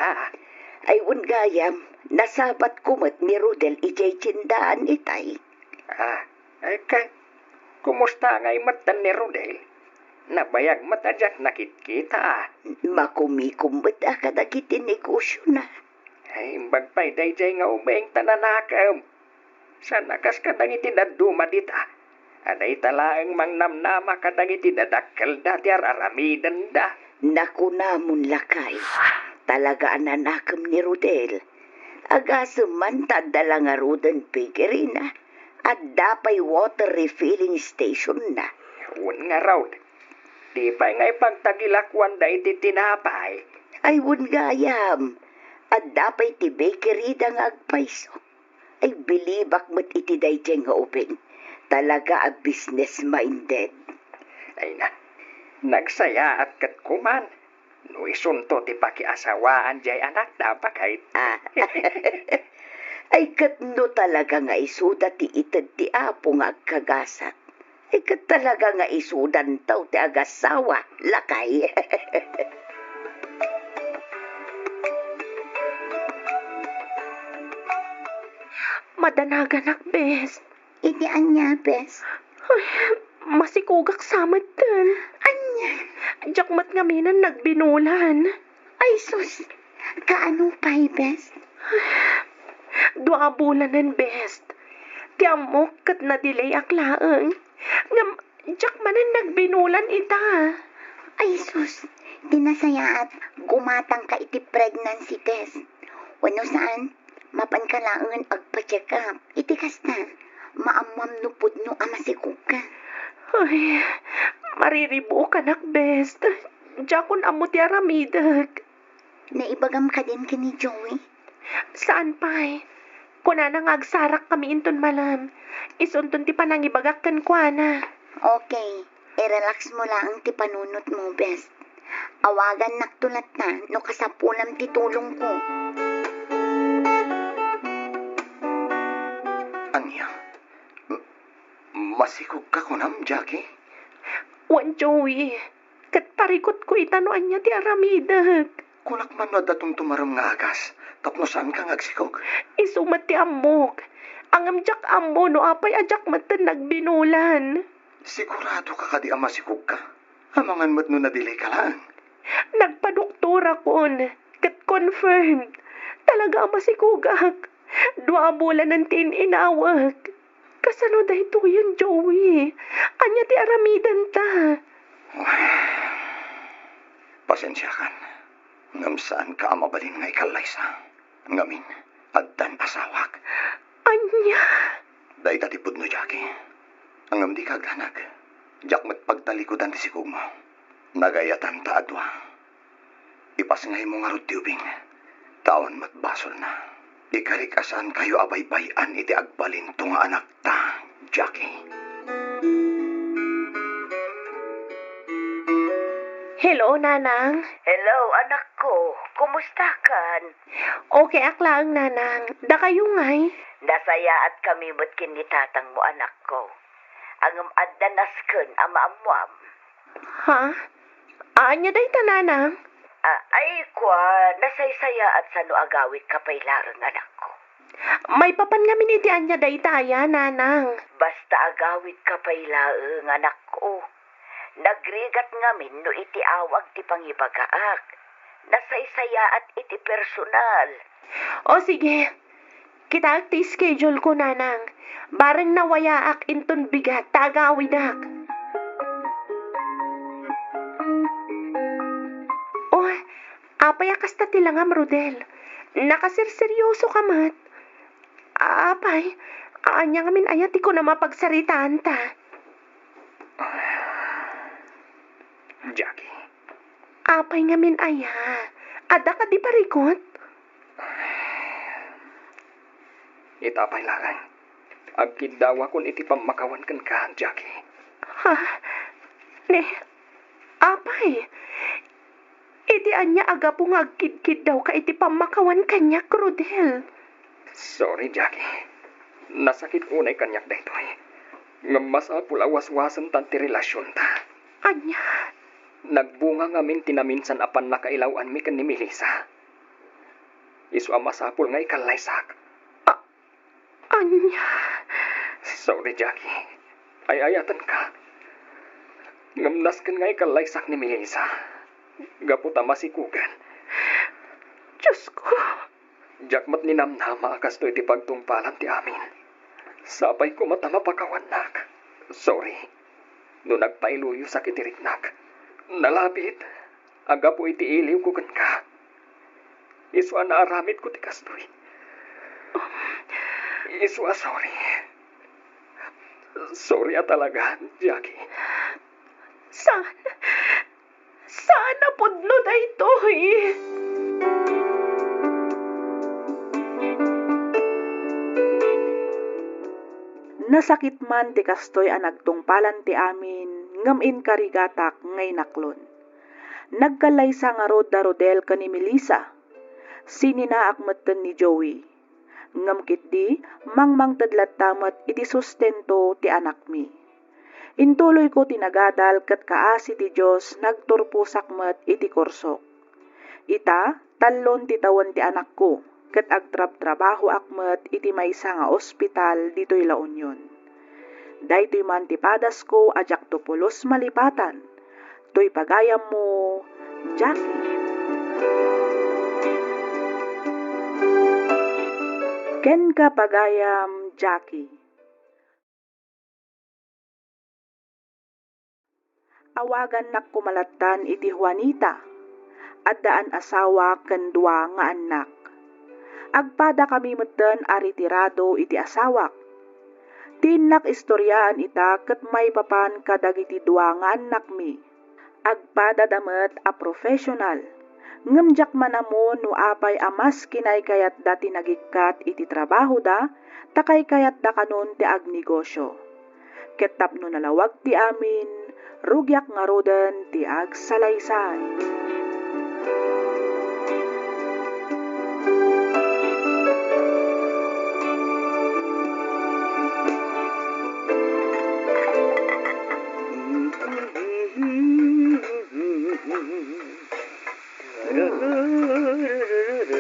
Ay gayam, nasabat kumat ni Rodel ijay tsindaan itay. Ay kay, kumusta nga'y matan ni Rodel? Nabayag matajak nakit-kita Makumikom ba't akadagitin negosyo na? Ay, bagpay dayjay nga ubeng tananakam. Sa nakas kadangiti na dumadita. Aday talaang mangnamnama kadangiti na dakkel dati aramidan da. Naku namon lakay. Talaga ananakam ni Rodel. Agasuman tadala nga rodan pigerina. At dapay water refilling station na. Un nga raw. Di pa nga ipagtagilakwan da iti tinapay. Ay gayam. At dapay ti bakery da nga agpaiso. Ay bilibak mo't iti dayjay nga uping. Talaga a business-minded. Ay na, nagsaya at katkuman. No isunto ti pakiasawaan jay anak da bakit. Ah. Ay katno talaga nga isuda ti ited ti apo nga agkagasat. Ay kat talaga nga isudan taw ti agasawa, lakay. Madanagan bes. Iti anya, bes. Ay, masikugak samat tan. Anya. Jakmat nga minan nagbinulan. Ay sus, kaano pa'y, bes? 2 bulanan best. Ti amok kat na delay aklaeng. Ngam, jakmanan nagbinulan ita. Ay sus, dinasaya at gumatang ka iti pregnancy test. Wano saan, mapan ka laangan agpa-check up. Iti kasta, maamam no pudno amasikog ka. Ay, mariribo ka nak best. Jakon amo ti aramidag. Naibagam ka din kini Joey? Saan pa'y? Kuna nang agsarak kami inton malam. Isuntun ti panangibagak kan kuana. Okay, i-relax mo lang ti panunot mo, best. Awagan naktulat na no kasapulam ti tulong ko. Anya, masikog ka kunam, Jackie? Wan Joey, kat parikot ko itano anya ti aramidag. Kunak man na datong tumaram nga agas, tapno saan kang agsikog? Isumat ti amok. Ang amjak amo no apay ajak matan nagbinulan. Sigurado ka kadi masikog ka? Amangan mo't no na-delay ka lang. Nagpadoktora kon. Kat confirmed. Talaga masikugak. 2 bulan ng inawag. Kasano dahito yun, Joey? Anya ti aramidan ta. Pasensya kan. Ngam saan ka mabalin nga ikalaysa. Ngamin, addan asawak. Anya? Day tatipod no, Jackie. Ang di kaglanag. Jakmat pagtalikodan ti sikog mo. Nagayatan ta adwa. Ipas ngay mo nga rutiubing. Taon matbasol na. Ikarikasan kayo abay-bayan iti agbalin to nga anak ta, Jackie. Hello, Nanang. Hello, anak ko. Kumusta kan? Okay, aklang, Nanang. Da kayo ngay. Nasaya at kami mo't kinitatang mo, anak ko. Ang addanasken ama amuam. Ha? Anya day ta, Nanang? Ay kwa, nasaysaya at sano agawit kapay larang, anak ko. May papan nga miniti anya day taya, Nanang. Basta agawit kapay laeng, anak ko. Nagrigat ngamin no iti awag ti pangibagaak. Nasaysaya at iti personal. O sige, kita ti schedule ko, Nanang. Bareng nawayaak inton bigat, tagawidak. O, apay akas ta tilangam, Rodel. Nakasirseryoso ka mat. Apay, anya ngamin ayat ko na mapagsaritaan ta. Jackie, Apay ngamin aya. Ada ka di parikot? itapay langay. Agkidawa kun iti pamakawan kan ka, Jackie. Ha? Ne, apay. Iti anya aga po nga agkidkid daw ka iti pamakawan kanya, Rodel. Sorry, Jackie. Nasakit unay kanyak daytoy. Nga masapul awas-wasan tanti relasyon ta. Anya? Nagbunga ngamin tinaminsan apan nakailawan mi kan ni Melissa. Isu masapul nga ikalaysak. Anya? Sorry, Jackie. Ay-ayatan ka. Ngamnas kan nga ikalaysak ni Melissa. Gaputa masikugan. Diyos ko. Jakmat ni namnama akas to iti pagtungpalan ti amin. Sapay ko matama pakawanak. Sorry. No nagpailuyo sa kitiriknak. Nalapit. Aga po iti iliw ko kan ka. Iswa na aramid ko ti kastoy. Iswa sorry. Sorry talaga, Jackie. Sana pudno da ito eh. Nasakit man ti kastoy ang nagtungpalan ti amin, ngamin karigatak ngay naklon. Nagkalaysa nga rod da rodel ka ni Melissa. Sininaak matan ni Joey. Ngamkit di, mangmang tadlat tamat iti sustento ti anak mi. Intuloy ko tinagadal kat kaasi ti Diyos nagturpusak met iti korsok. Ita, talon ti tawan ti anak ko, kat agtrab-trabaho akmet iti maysa nga ospital dito'y La Union. Daytoy man ti padas ko ajak to pulos malipatan. To'y pagayam mo, Jackie. Ken ka pagayam, Jackie. Awagan nak kumalatan iti Juanita, at daan asawa ken dua nga anak. Agpada kami metten a retirado iti asawak. Tinak istoryaan ita ket may papan kadagiti dua nga anak mi. Agpada damet a professional. Ngemjak manamo no apay amas kinay kayat dati nagikkat iti trabaho da, takay kayat da kanon ti agnegosyo. Ket tapno nalawag ti amin, rugyak nga roden ti agsalaysay.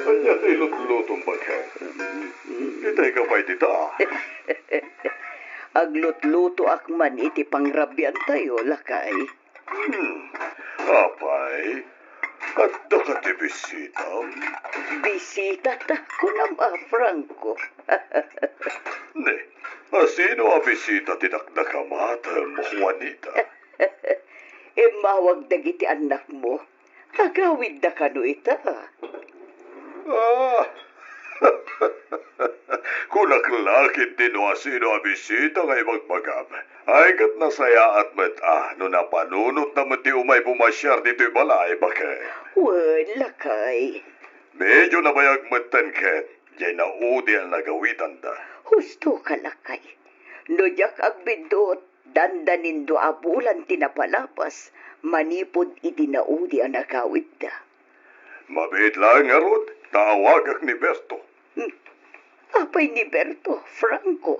Anya tayo lutong bagay. Itay ka pa'y dita. Aglutluto akman iti pangrabyan tayo, lakay. Apay, kadda ka ti bisita. Bisita ta ko na Franco. Ne, sino a bisita tinakdakamatan mo, Juanita? Mawag dagiti anak mo. Agawid da kano ita. Kunaklakit din o sino a bisita ngay magpagam. Ay kat nasaya at no napanunot na mati umay pumasyar dito'y balay, bakit? Wala kay. Medyo nabayag matan ket, jay naudi ang nagawitan da. Husto ka lakay. No jak agbindot, dandanindo abulan tinapalapas, manipod iti naudi ang nagawid da. Mabit lang nga rod, tawagak ni Berto. Apay ni Berto, Franco.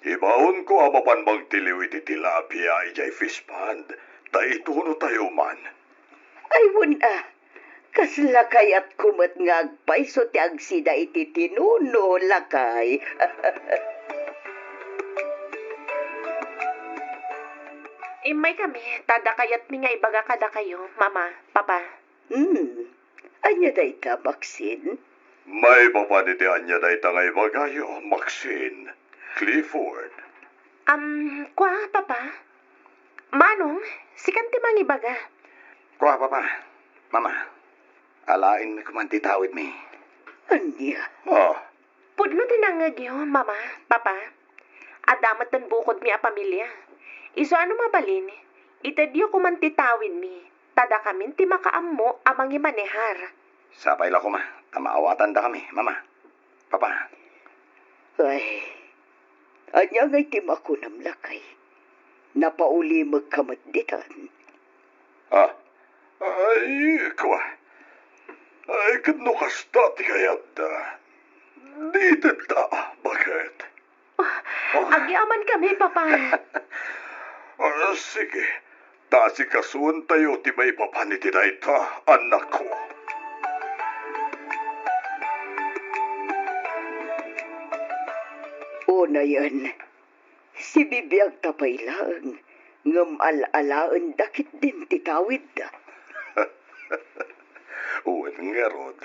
Ibaon ko amapan magtiliw iti tilapia ijay fish pond, ta ituno tayo man. Ay wala, kasla kayat kumat nga agpaiso ti agsida iti tinuno, lakay. Imay kami, tada kayat mi nga ibaga kada kayo, mama, papa. Anya day ta, Maxine? May papaniti anya day tangay bagayo, Maxine, Clifford. Kwa, papa? Manong, sikan ti mang ibaga. Kuha, papa. Mama, alain mi kumanti tawid mi. Anya? Pudno tinangagyo, mama, papa. Adamat tan bukod mi a pamilya. Iso ano mabalin? Itadyo kumantitawin mi. Tada kamin ti makaammo amang imanehar. Sapay la ko ma, maawatan da kami, mama. Papa. Ay, anya ngay ti makunam lakay. Napauli magkamadditan. Ay, kuha. Ay, kadnukas dati kayat da. Di da, bakit? Agyaman kami, papa. Sige, tasi kasuan tayo ti may papaniti na ita, anak ko. O na yan, si bibiyag tapay lang, ngam al-alaan dakit din titawid da. Uwan nga, Rod.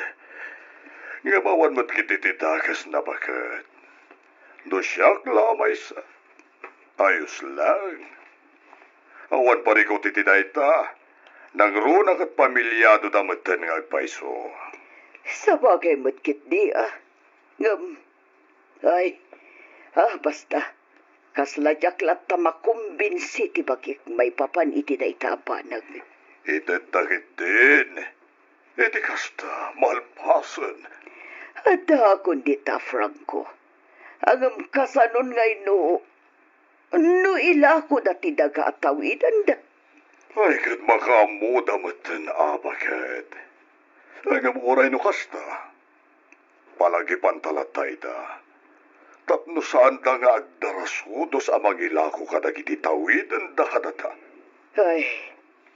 Nga bawan mo't kitititakas na bakit. Do siyak lamay sa. Ayos lang. Awan pa rin ko titidayta. Nang runak at pamilyado damatan nga agpaiso. Sa bagay mo't kitdi ngam, basta. Kasladyak lat ta makumbinsi ti bakik may papan iti na itapanag. Itetakit din. Iti kasta, malpasan. Ada kundi ta, Franco. Angam kasanon ngay no ila ko dati daga atawidan da. Ay, Ay, kat makamudamatan abakat. Ang amuray no kasta. Palagi pantalatay da. Tapno saan da nga agdarasudos amang ilako kadagiti tawidan da kadata. Ay,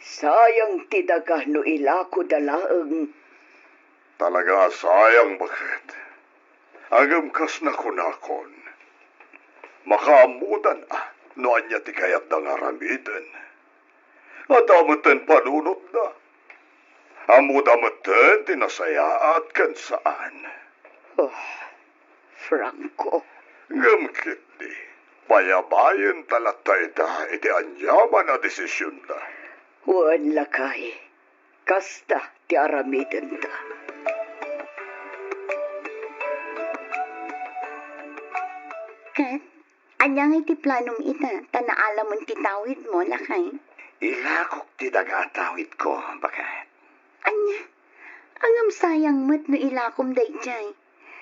sayang tidaga no ilako dalaang. Talaga sayang bakit. Agam kas na kunakon. Makaamudan no anya ti kayat da nga ramidan. At amatan panunot na. Amud-amatan tinasayaat kan saan. Oh, Franco. Ngamkit di. Payabayan talatay da iti anyaman na desisyon da. Wan lakay. Kasta ti aramiden ta. Kat, anyang iti planom ita, tanaalam mong titawid mo, lakay. Ilakok ti dagatawid ko, bakit? Anya, angam sayang mo't no ilakom dayjay.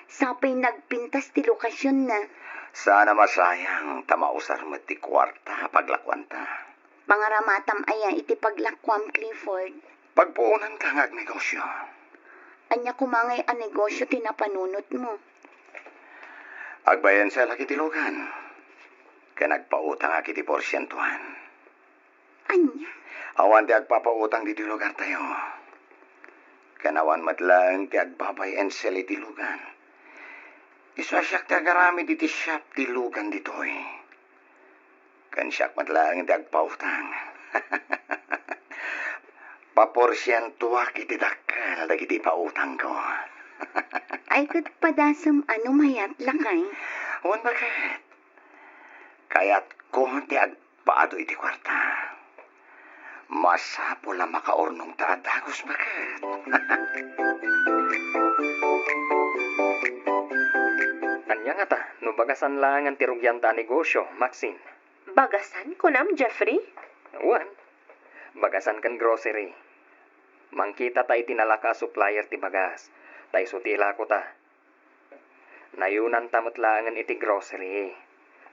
Sapay nagpintas ti lokasyon na. Sana masayang tamausar mo ti kwarta paglakwan ta. Pangaramatam aya iti paglakwam, Clifford. Pagpuunan ka nga negosyo. Anya kumangay a negosyo tinapanunot mo. Agbayan sa laki tilugan. Kanagpautang akiti porsyentuhan. Anya, Awan ti agpapautang di lugar tayo. Kanawan madlang ti agbabayan sila ti lugan. Iswasyak ti agarami di ti shop ti lugan ditoy. Kansyak madlang ti agpautang. Paporsyentuak iti dakal dagiti pautang ko. ay kat padasam ano mayat lakay. Awan bakit? Kaya't ko ti agpaado iti kwarta. Masapo la makaornong taadagos bakit? Anya nga ta, no bagasan lang ang tirugyan ta negosyo, Maxine. Bagasan ko nam, Jeffrey? Wan, bagasan kan grocery. Mangkita ta itinalaka supplier ti bagas. Tay sutila ko ta. Nayunan tamot langan iti grocery.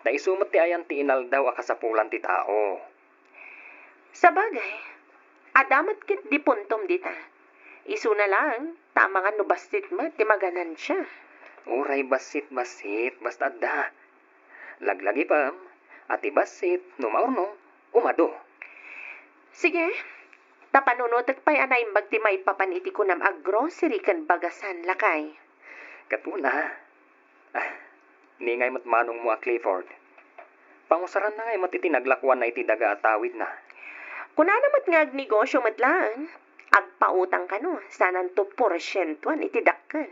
Tay sumot ti ayan ti inaldaw akasapulan ti tao. Sa bagay, adamat kit di puntom dita. Isu na lang, tama nga no basit mo, ti maganan siya. Uray basit, basta da. Laglagi pam, ati basit, numaurno, umado. Sige, tapanunotek pa'y anaimbag ti may papaniti ko nam aggrocery kan bagasan lakay. Katuna, ningay mat manong mo a Clifford. Pangusaran na ngay mat itinaglakwan na iti daga atawid na. Kuna namat nga agnegosyo matlaan, agpautang ka no, sanan to porsyentuan iti dakkel.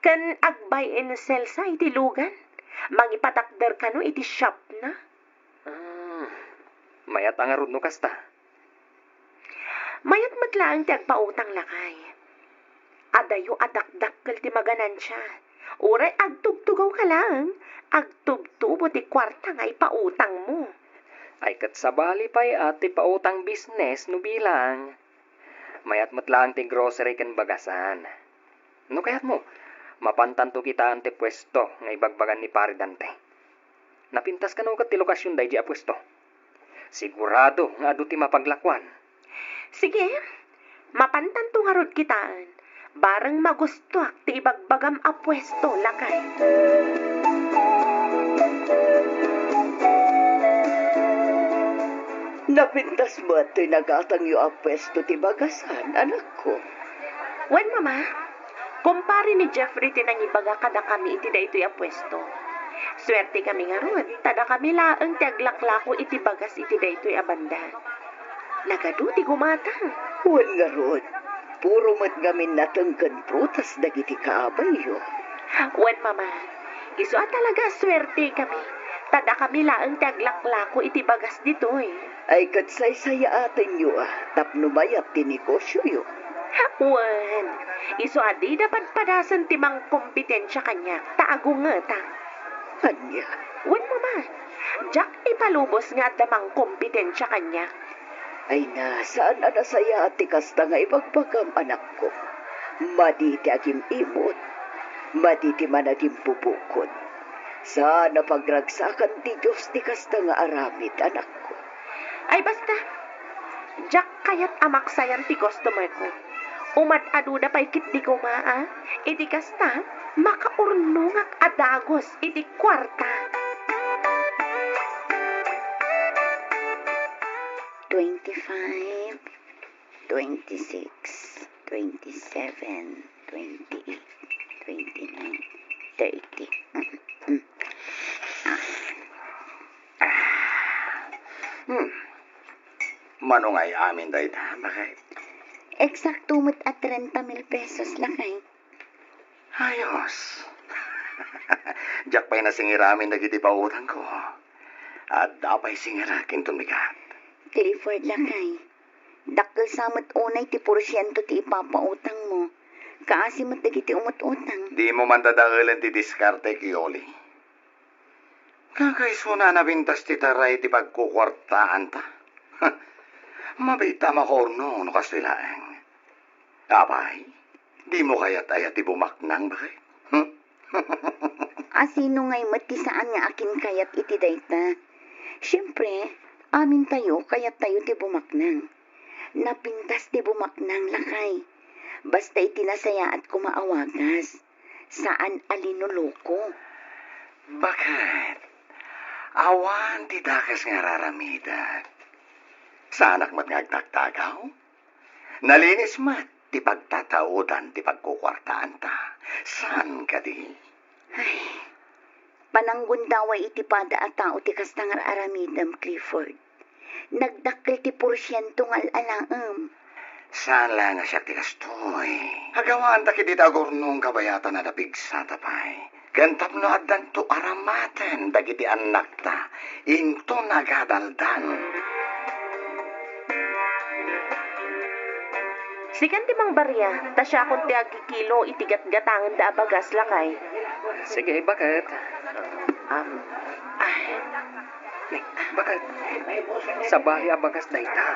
Kan agbay and sell sa iti lugan, mangipatakder ka no iti shop na. Mayat ang arud no kasta. Mayat matlaan ti agpautang lakay. Adayo adakdakkel ti maganan siya. Uray agtugtugaw ka lang, agtugtubo ti kwarta nga ipautang mo. Ay kat sabali pa'y ati pautang business no bilang. Mayat matlaan ti grocery kan bagasan. No kayat mo, mapantanto kita ante pwesto nga ibagbagan ni pare Dante. Napintas ka no kat ti lokasyon day di a pwesto. Sigurado nga adu ti mapaglakwan. Sige, mapantanto nga rod kitaan. Barang magustuak ti ibagbagam a pwesto lakay. Napintas mo at nagatang yu ang pwesto ti bagasan, anak ko. Wen mama, kumpare ni Jeffrey tinangibaga kada kami iti daytoy a pwesto. Swerte kami nga rod, tada kami laeng ti aglaklako iti bagas iti daytoy a banda. Nagadu ti gumatang. Wan nga rod, puro mat gamin natengken prutas dagiti kaabay yo. Wen mama, iso talaga swerte kami. Tada kami laeng ti aglaklako iti bagas ditoy. Ay katsaysaya atin yu tapno mayat ti negosyo yu. Wen, iso adi dapat padasan ti mang kompetensya kanya, taago nga ta. Anya, Wen mama, Jack ipalubos nga damang kompetensya kanya. ay nasaan anasaya ati kasta nga ibagbagam anak ko. Maditi agim imot, maditi managim pupukod. Sana pagragsakan ti Diyos ti kasta nga aramid anak ko. Ay basta, Jak kayat amak sayan ti customer ko. Umad adu da pa'y kit di ko maa. Iti kasta, makaurnungak adagos iti kwarta. 25, 26, 27, 28, 29, 30. Manong ay amin dahil bakit? Eksakto mo't at 30,000 pesos lakay. Ayos. Diyak pa'y nasingiramin na giti pautang ko. At dapay singira kinton mikat. Clifford lakay. Dakkel samot unay ti porsyento ti ipapautang mo. Kaasi mo't dagiti umut-utang. Di mo man dadakalan ti diskarte kiyoli. Kakaisuna na bintas ti taray ti pagkukwartaan ta. Mabita makorno no kastilaeng. Abay, di mo kaya't ayat ti bumaknang bakit? Asino ngay mati saan nga akin kayat iti dayta. Siyempre, amin tayo kayat tayo ti bumaknang. Napintas ti bumaknang lakay. Basta itinasaya at kumaawagas. Saan alinuloko? Bakit? Awan ti dakas nga raramidag. Sa anak mat ngagtagtagaw? Nalinis mat ti pagtataudan ti pagkukwartaan ta. Saan ka di? Ay, pananggundaway iti pada at tao ti kastangar aramidam, Clifford. Nagdakkel ti porsyento ngal alaam. Saan lang nga siya ti kastoy? Agawaan ta kiti tagurnong kabayatan na napigsa tapay. Gantap no adan to aramaten dagiti anak ta. Into nagadaldan. Sikan ti mang barya, ta siya kung ti agkikilo itigat-gatangan da abagas lakay. Sige, bakit? Bakit? Sa bahay abagas na ita.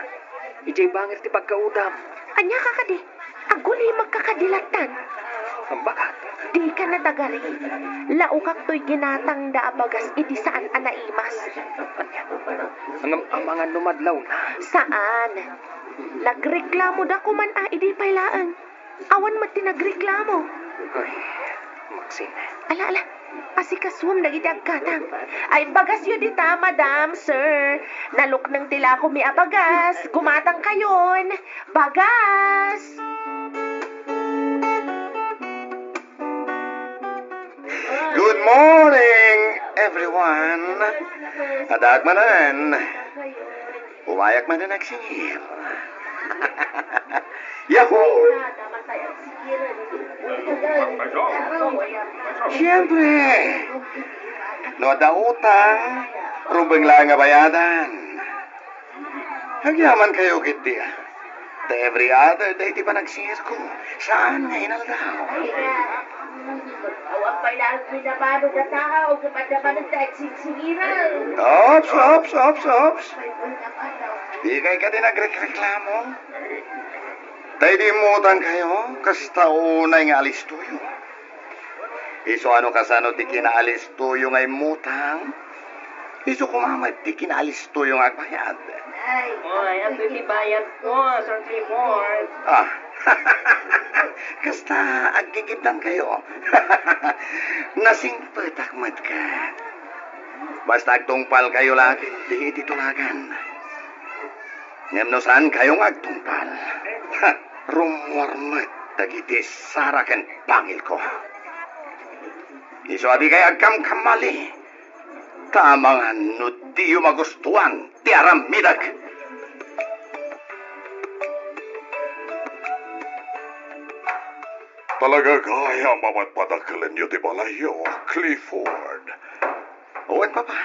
Ijay bangir ti pagkaudam. Anya ka kadi? Aguli magkakadilatan. Bakit? Di ka na tagari. Laukak to'y ginatang da abagas iti saan anaimas. Ang mga numadlaw na. Saan? Nagreklamo da kuman idi pailaan. Awan mat tinagreklamo. Ay, Maxine. Ala, asikaswam dagiti agkatang. Ay, bagas yun dita, madam, sir. Naluk ng tila ko mi abagas. Gumatang kayon. Bagas! Good morning, everyone. Adag manan. Umayak man na nagsingir. Yahoo! Siyempre. No da utang, rubeng lang nga bayadan. Hagyaman kayo kiti ah. The every other day di pa nagsingir ko. Saan nga inaldaw? Awan pa ilang pinabado na tao, kapadaman ng tagsiksigiran. Ops. Di kayo ka din nagreklamo. Tay di mutan kayo, kasta unay nga alis tuyo. Iso ano kasano di kinaalis tuyo ngay mutang? Iso kumamad di kinaalis tuyo nga agbayad. Ay, ang bibibayad ko, Sir Clifford. Ah, kasta aggigitan kayo. Nasingpet akmat ka. Basta agtungpal kayo lagi, di ititulagan. Ngem no saan kayong agtungpal? Ha, rumwarmat dagiti saraken pangil ko. Iso adi kay agkam kamali. Tamangan no di yu magustuhan ti aramidag. Talaga kaya mamatpadakalan niyo ti balayo, Clifford. Uwan pa pa.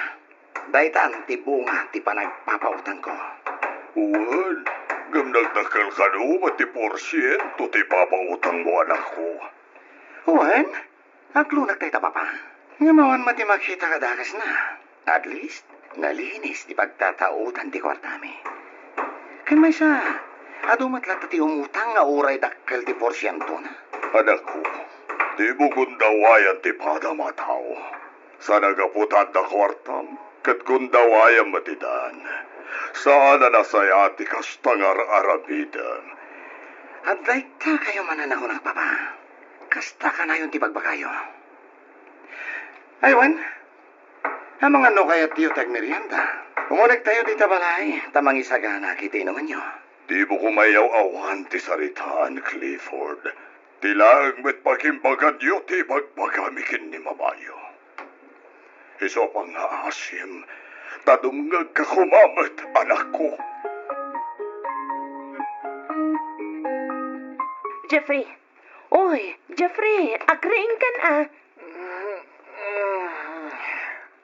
Daitan ti bunga ti panagpapautang ko. Uwan, gamnagdakal ka no, ti porsyento ti papautang mo anak ko. Uwan, aglunak tayo papa. Ngamawan mati makita ka dakas na. At least, nalinis ti pagtatautan ti kwartami. Kan may siya, adumat lang ti umutang nga uray dakkel ti porsyento na. Anak ko, di mo gundawayan ti padamataw. Sa nagaputan na kwartam, kat gundawayan matidan. Sana nasayati kastangar arabidan. At ta kayo manan ako nagpapa. Kasta ka na yung tibagbakayo. Aywan, ang mga no kaya tiyo tag merienda. Umulag tayo di tabalay, tamang isagana kita inuman nyo. Di mo kumayaw-awan ti saritaan, Clifford. Tilaang met pakimbagad yo ti pagpagamikin ni Mamayo. Iso pang naasim, tadumngag ka kumamat, anak ko. Jeffrey! Oy, Jeffrey! Agreeing kan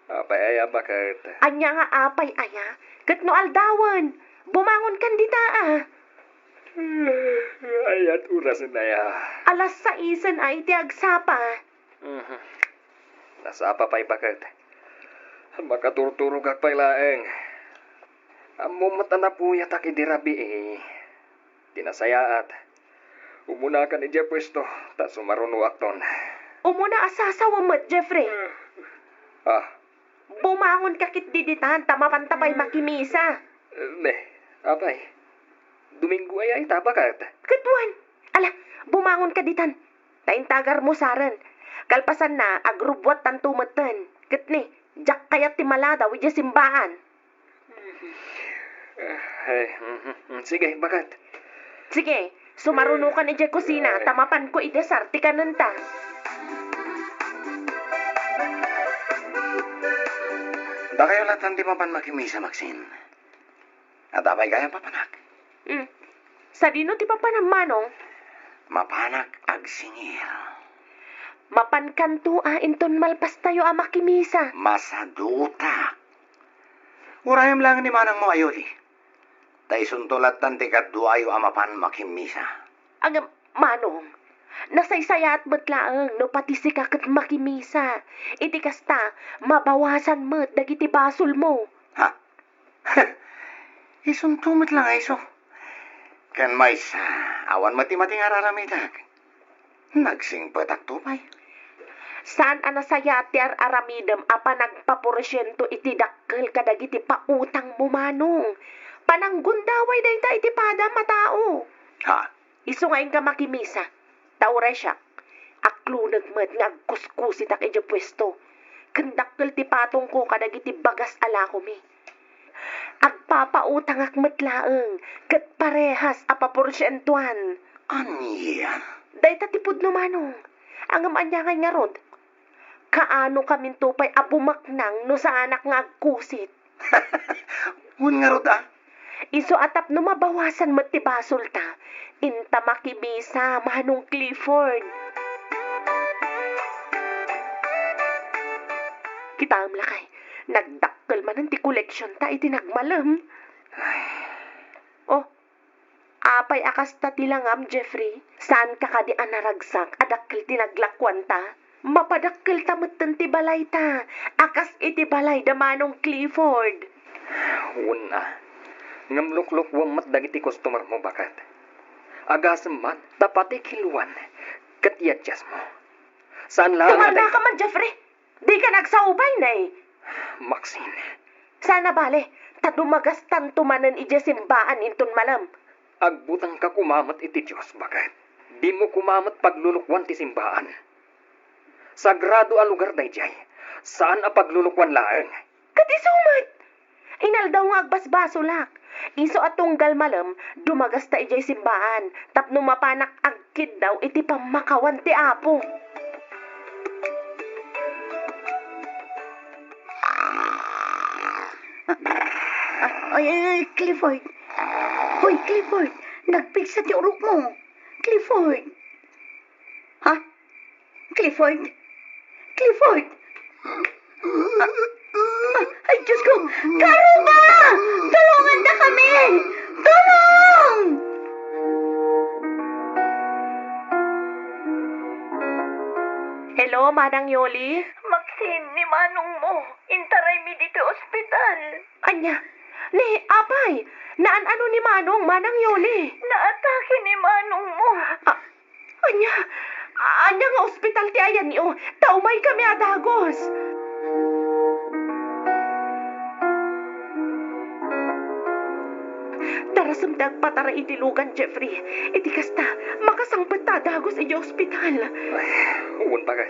Apay aya bakit? Anya nga apay aya. Kat no aldawan. Bumangon kan dita Ayat oras na ya. Alas 6 ay ti agsapa. Nasapa pa'y bakit? Makaturturog ak pa'y laeng. Amumat na puya tak idirabi Tinasayaat. Umuna ka ni pwesto, ta sumaruno akton. Umuna asasawa mo't, Jeffrey. Bumangon ka kit diditan, tamapantabay makimisa. Apay. Domingo ay tabakat. Katwan. Ala, bumangon ka ditan. Taintagar mo saran. Kalpasan na, agrubwat tantumatan. Katni, jak kayat timalada, widya simbaan. Sige, bakat. Sige, sumaruno ka ni Jay kusina, tamapan ko idesar, tika nanta. Da kayo latan di mapan makimisa, Maxine. At abay kaya papanak. Sa dino ti papanang manong? Mapanak ag singil. Mapankanto inton malpas tayo makimisa. Masaduta. Urayam lang ni manang mo ayodi. Tay suntulatan ti kadduayo amapan makimisa. Ang manong, nasaysayat betlaang no pati si kakat makimisa. Iti kasta, mabawasan mo't dagiti basol mo. Ha? Isuntumit lang ay so. Kan may sa awan mati-mating araramidag. Nagsing patak tupay. Saan anasayat ti aramidem apa nagpaporsyento iti dakkel kadagiti pautang mo manong. Pananggundaway dayta iti pada matao. Ha? Iso ngayon ka makimisa. Taure siya. Aklunag mat nga agkuskusit ak iti pwesto. Kandakkel ti patong ko kadagiti bagas ala mi. Agpapautang ak matlaeng. Kat parehas apaporsyentuan. Anya? Dayta tipod no manong. Ang amanyangay nga rod. Kaano kamin tupay abumaknang no sa anak nga agkusit. Un nga rod Iso atap no mabawasan mo't ti basol ta. Inta makibisa manong Clifford. Kita am lakay. Nagdakkel man ti koleksyon ta iti nagmalam. Oh, apay akas ta tilangam, Jeffrey. Saan ka kadi anaragsak adakkel tinaglakwan ta? Mapadakkel ta ti balay ta. Akas iti balay da manong Clifford. Una. Ngamlukluk wamat dagiti customer mo bakat. Agasem man, tapati kiluan. Katiyadjas mo. Saan lang... Tumarna ka man, Jeffrey. Di ka nagsaubay na Maxine. Sana bale, tadumagas tantumanan ija simbaan inton malam. Agbutang ka kumamat iti Diyos bakat. Di mo kumamat paglulukwan ti simbaan. Sagrado a lugar dayjay. Saan a paglulukwan laeng? Katisumat! Inaldaw nga agbasbasulak. Iso atunggal malam, dumagas ta ijay simbaan. Tapno mapanak agkid daw iti pamakawan ti apo. Ay, Clifford. Hoy, Clifford. Nagpigsa ti urok mo. Clifford. Ha? Clifford? Clifford? Ay, Diyos ko! Karuba! Tulungan na kami! Tulong! Hello, Manang Yoli? Maxine, ni manong mo. Intaray mi dito ospital. Anya, ni apay, naan ano ni Manong, Manang Yoli? Naatake ni manong mo. Anya nga ospital ti ayan niyo, taumay kami adagos. sundag patara iti lugan, Jeffrey. Iti kasta, makasangpat tadagos iti ospital. Uwan bagat.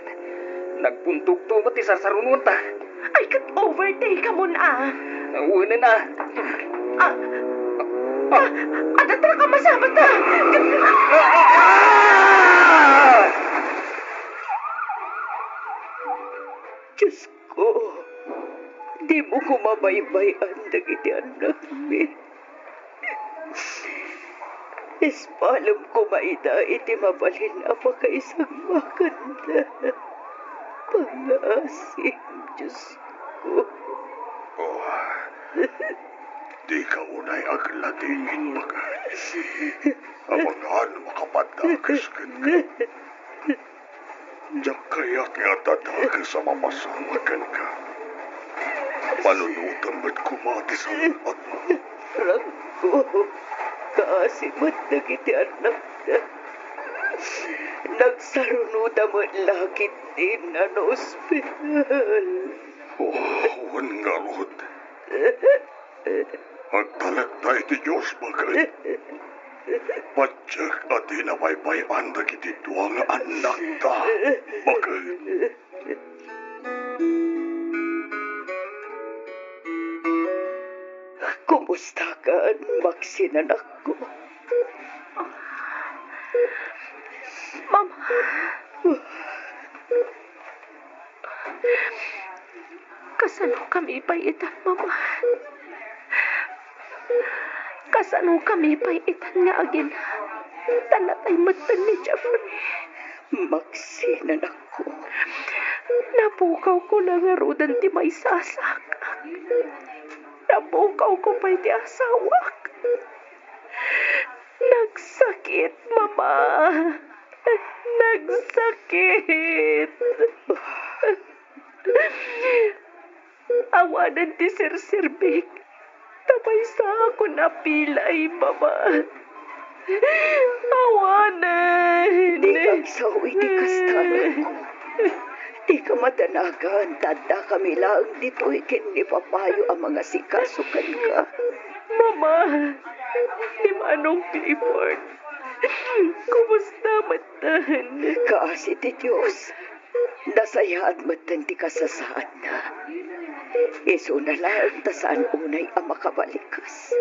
Nagpuntuk to mo ti sarsarunun ta. Ay, kat overtake ka mo na. Uwan na. Adatra ka masabat na. Diyos ko, di mo ko mabaybayan dagiti anak mi. Ispalam ko maida iti mabalin apakaisang maganda. Pangasim, Diyos ko. Di ka unay agladingin baga. Amangan makapadagas ka. Diyak kaya't nga tadagas sa mapasamagan ka. Panunutan mo't kumati sa lupat mo. Rangko, kaasimat na kiti anak na. Nagsarunuda mo lakit din na ospital. Wan nga Lord. Agtalag tayo ti Diyos bagay. Padyak at hinabaybayan na kiti duwang anak ta bagay. Kumusta ka, Maxine, anak ko? Mama. Kasano kami paitan, Mama? Kasano kami paitan nga agin? Tanatay matan ni Jeffrey. Maxine, anak ko. Napukaw ko na nga rodan ti may sasak. Napukaw ko pa iti asawak. Nagsakit, Mama. Nagsakit. Awanan ti Sir Vic. Tapay sa ako napilay, Mama. Awanan. Di kang sawi, di kastanan ko. Di ka matanagan, tanda kami lang dito ikin ni Papayo ang mga sikasukan ka. Mama, di manong Clifford. Kumusta matan? Kaasi ti Diyos. Nasayaan matan ti kasasaan na. Iso na lang tasaan unay ang makabalikas.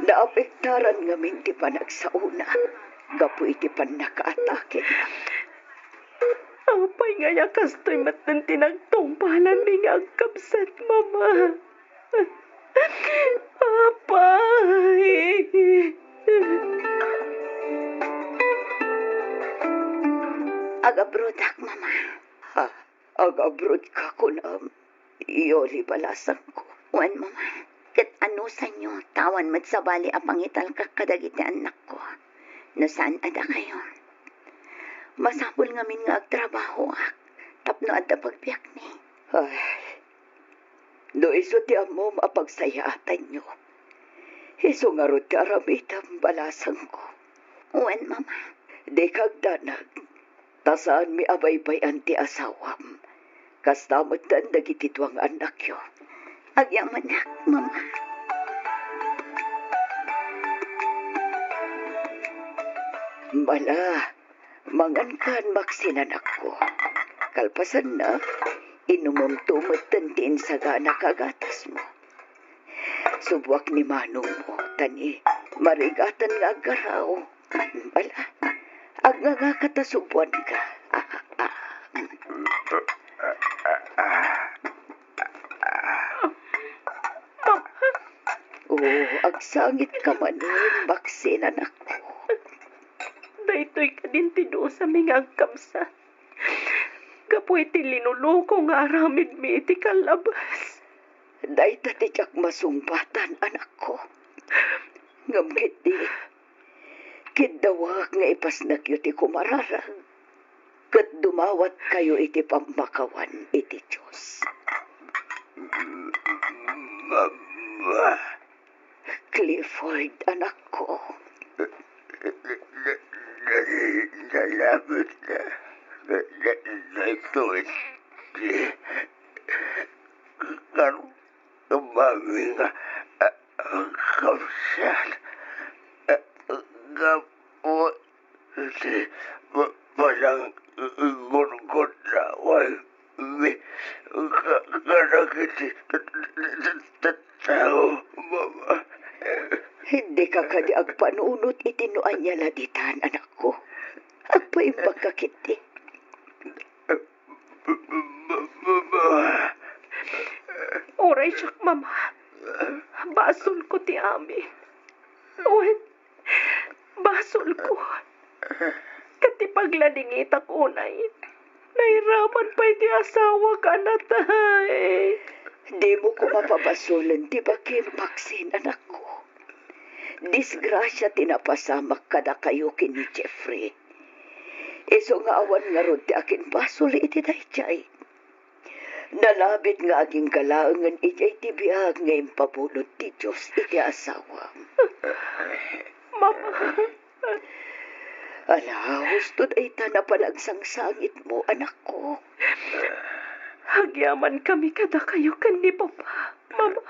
Naapektaran ngamin ti panagsauna. Gapu iti pan nakaatake. Ang pay nga yakas to'y matan tinagtungpalan mi nga agkabsat, Mama. Apay. Agabrodak, Mama. Ha, agabrod ka kunam. Iyoli balasan ko. Wan, Mama. Kat ano sa inyo, tawan matsabali apangital ka kadagiti anak ko. Nasaan ada kayo? Masapul ngamin nga agtrabaho ak. Tapno adda pagbiyak ni. Ay, no iso ti amom apagsayaatan nyo. Iso nga ro ti aramitam balasan ko. Wan, Mama. Di kagdanag. Tasaan mi abaybay anti asawam. Kastamot tan dagiti tuang anak yo. Agyaman na, Mama. Bala, mangan kan maksinan ako. Kalpasan na, inumom tumatan tin sa gana kagatas mo. Subwak ni manong mo, tani, marigatan nga agaraw. Bala, agnaga katasubwan ka. Agsangit ka manin, maksinan ako. Daytoy ka din tido sa mga agkamsa. Kapoy ti linuloko nga aramid mi iti kalabas. Dayta ti tiyak masumbatan, anak ko. Ngam kiti, kidawak nga ipasnak yu ti kumararag. Kat dumawat kayo iti pamakawan iti Diyos. Mama. Clifford, anak ko. Salamat na ito. Karong tumami nga ang kapsat. gamot. Parang gurgot na wal. Karakit tao, mama. Hindi ka kadi agpanunot itinuan niya laditan, anak ko. Agpaimbag ka kiti. Oray siya, mama. Basol ko ti amin. Uwan, basol ko. Kati pagladingit ako unay. Nairaman pa iti asawa ka na tay. Di mo ko mapabasulan, di ba Maxine, anak ko? Disgrasya tinapasamak kada kayo kini Jeffrey. Iso nga awan nga rod ti akin basol iti dayjay. Nalabit nga aging kalaangan ijay ti biyag ngayon pabulot ti Diyos iti asawa. Mama. Ala, hustod ay tanapalagsang-sangit mo, anak ko. Hagyaman kami kada kayo kan ni Papa. Mama.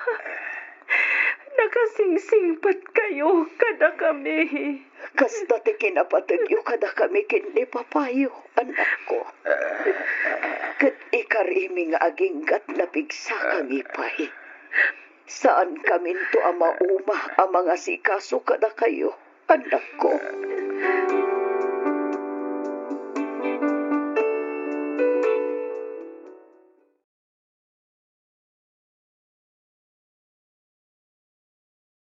Nakasingsingpat kayo kada kami. Kasta ti kinapatagyo kada kami kini papayo, anak ko. Kat ikarimi nga aging gat napigsa kami pay. Saan kami to ama uma ang mga sikaso kada kayo, anak ko.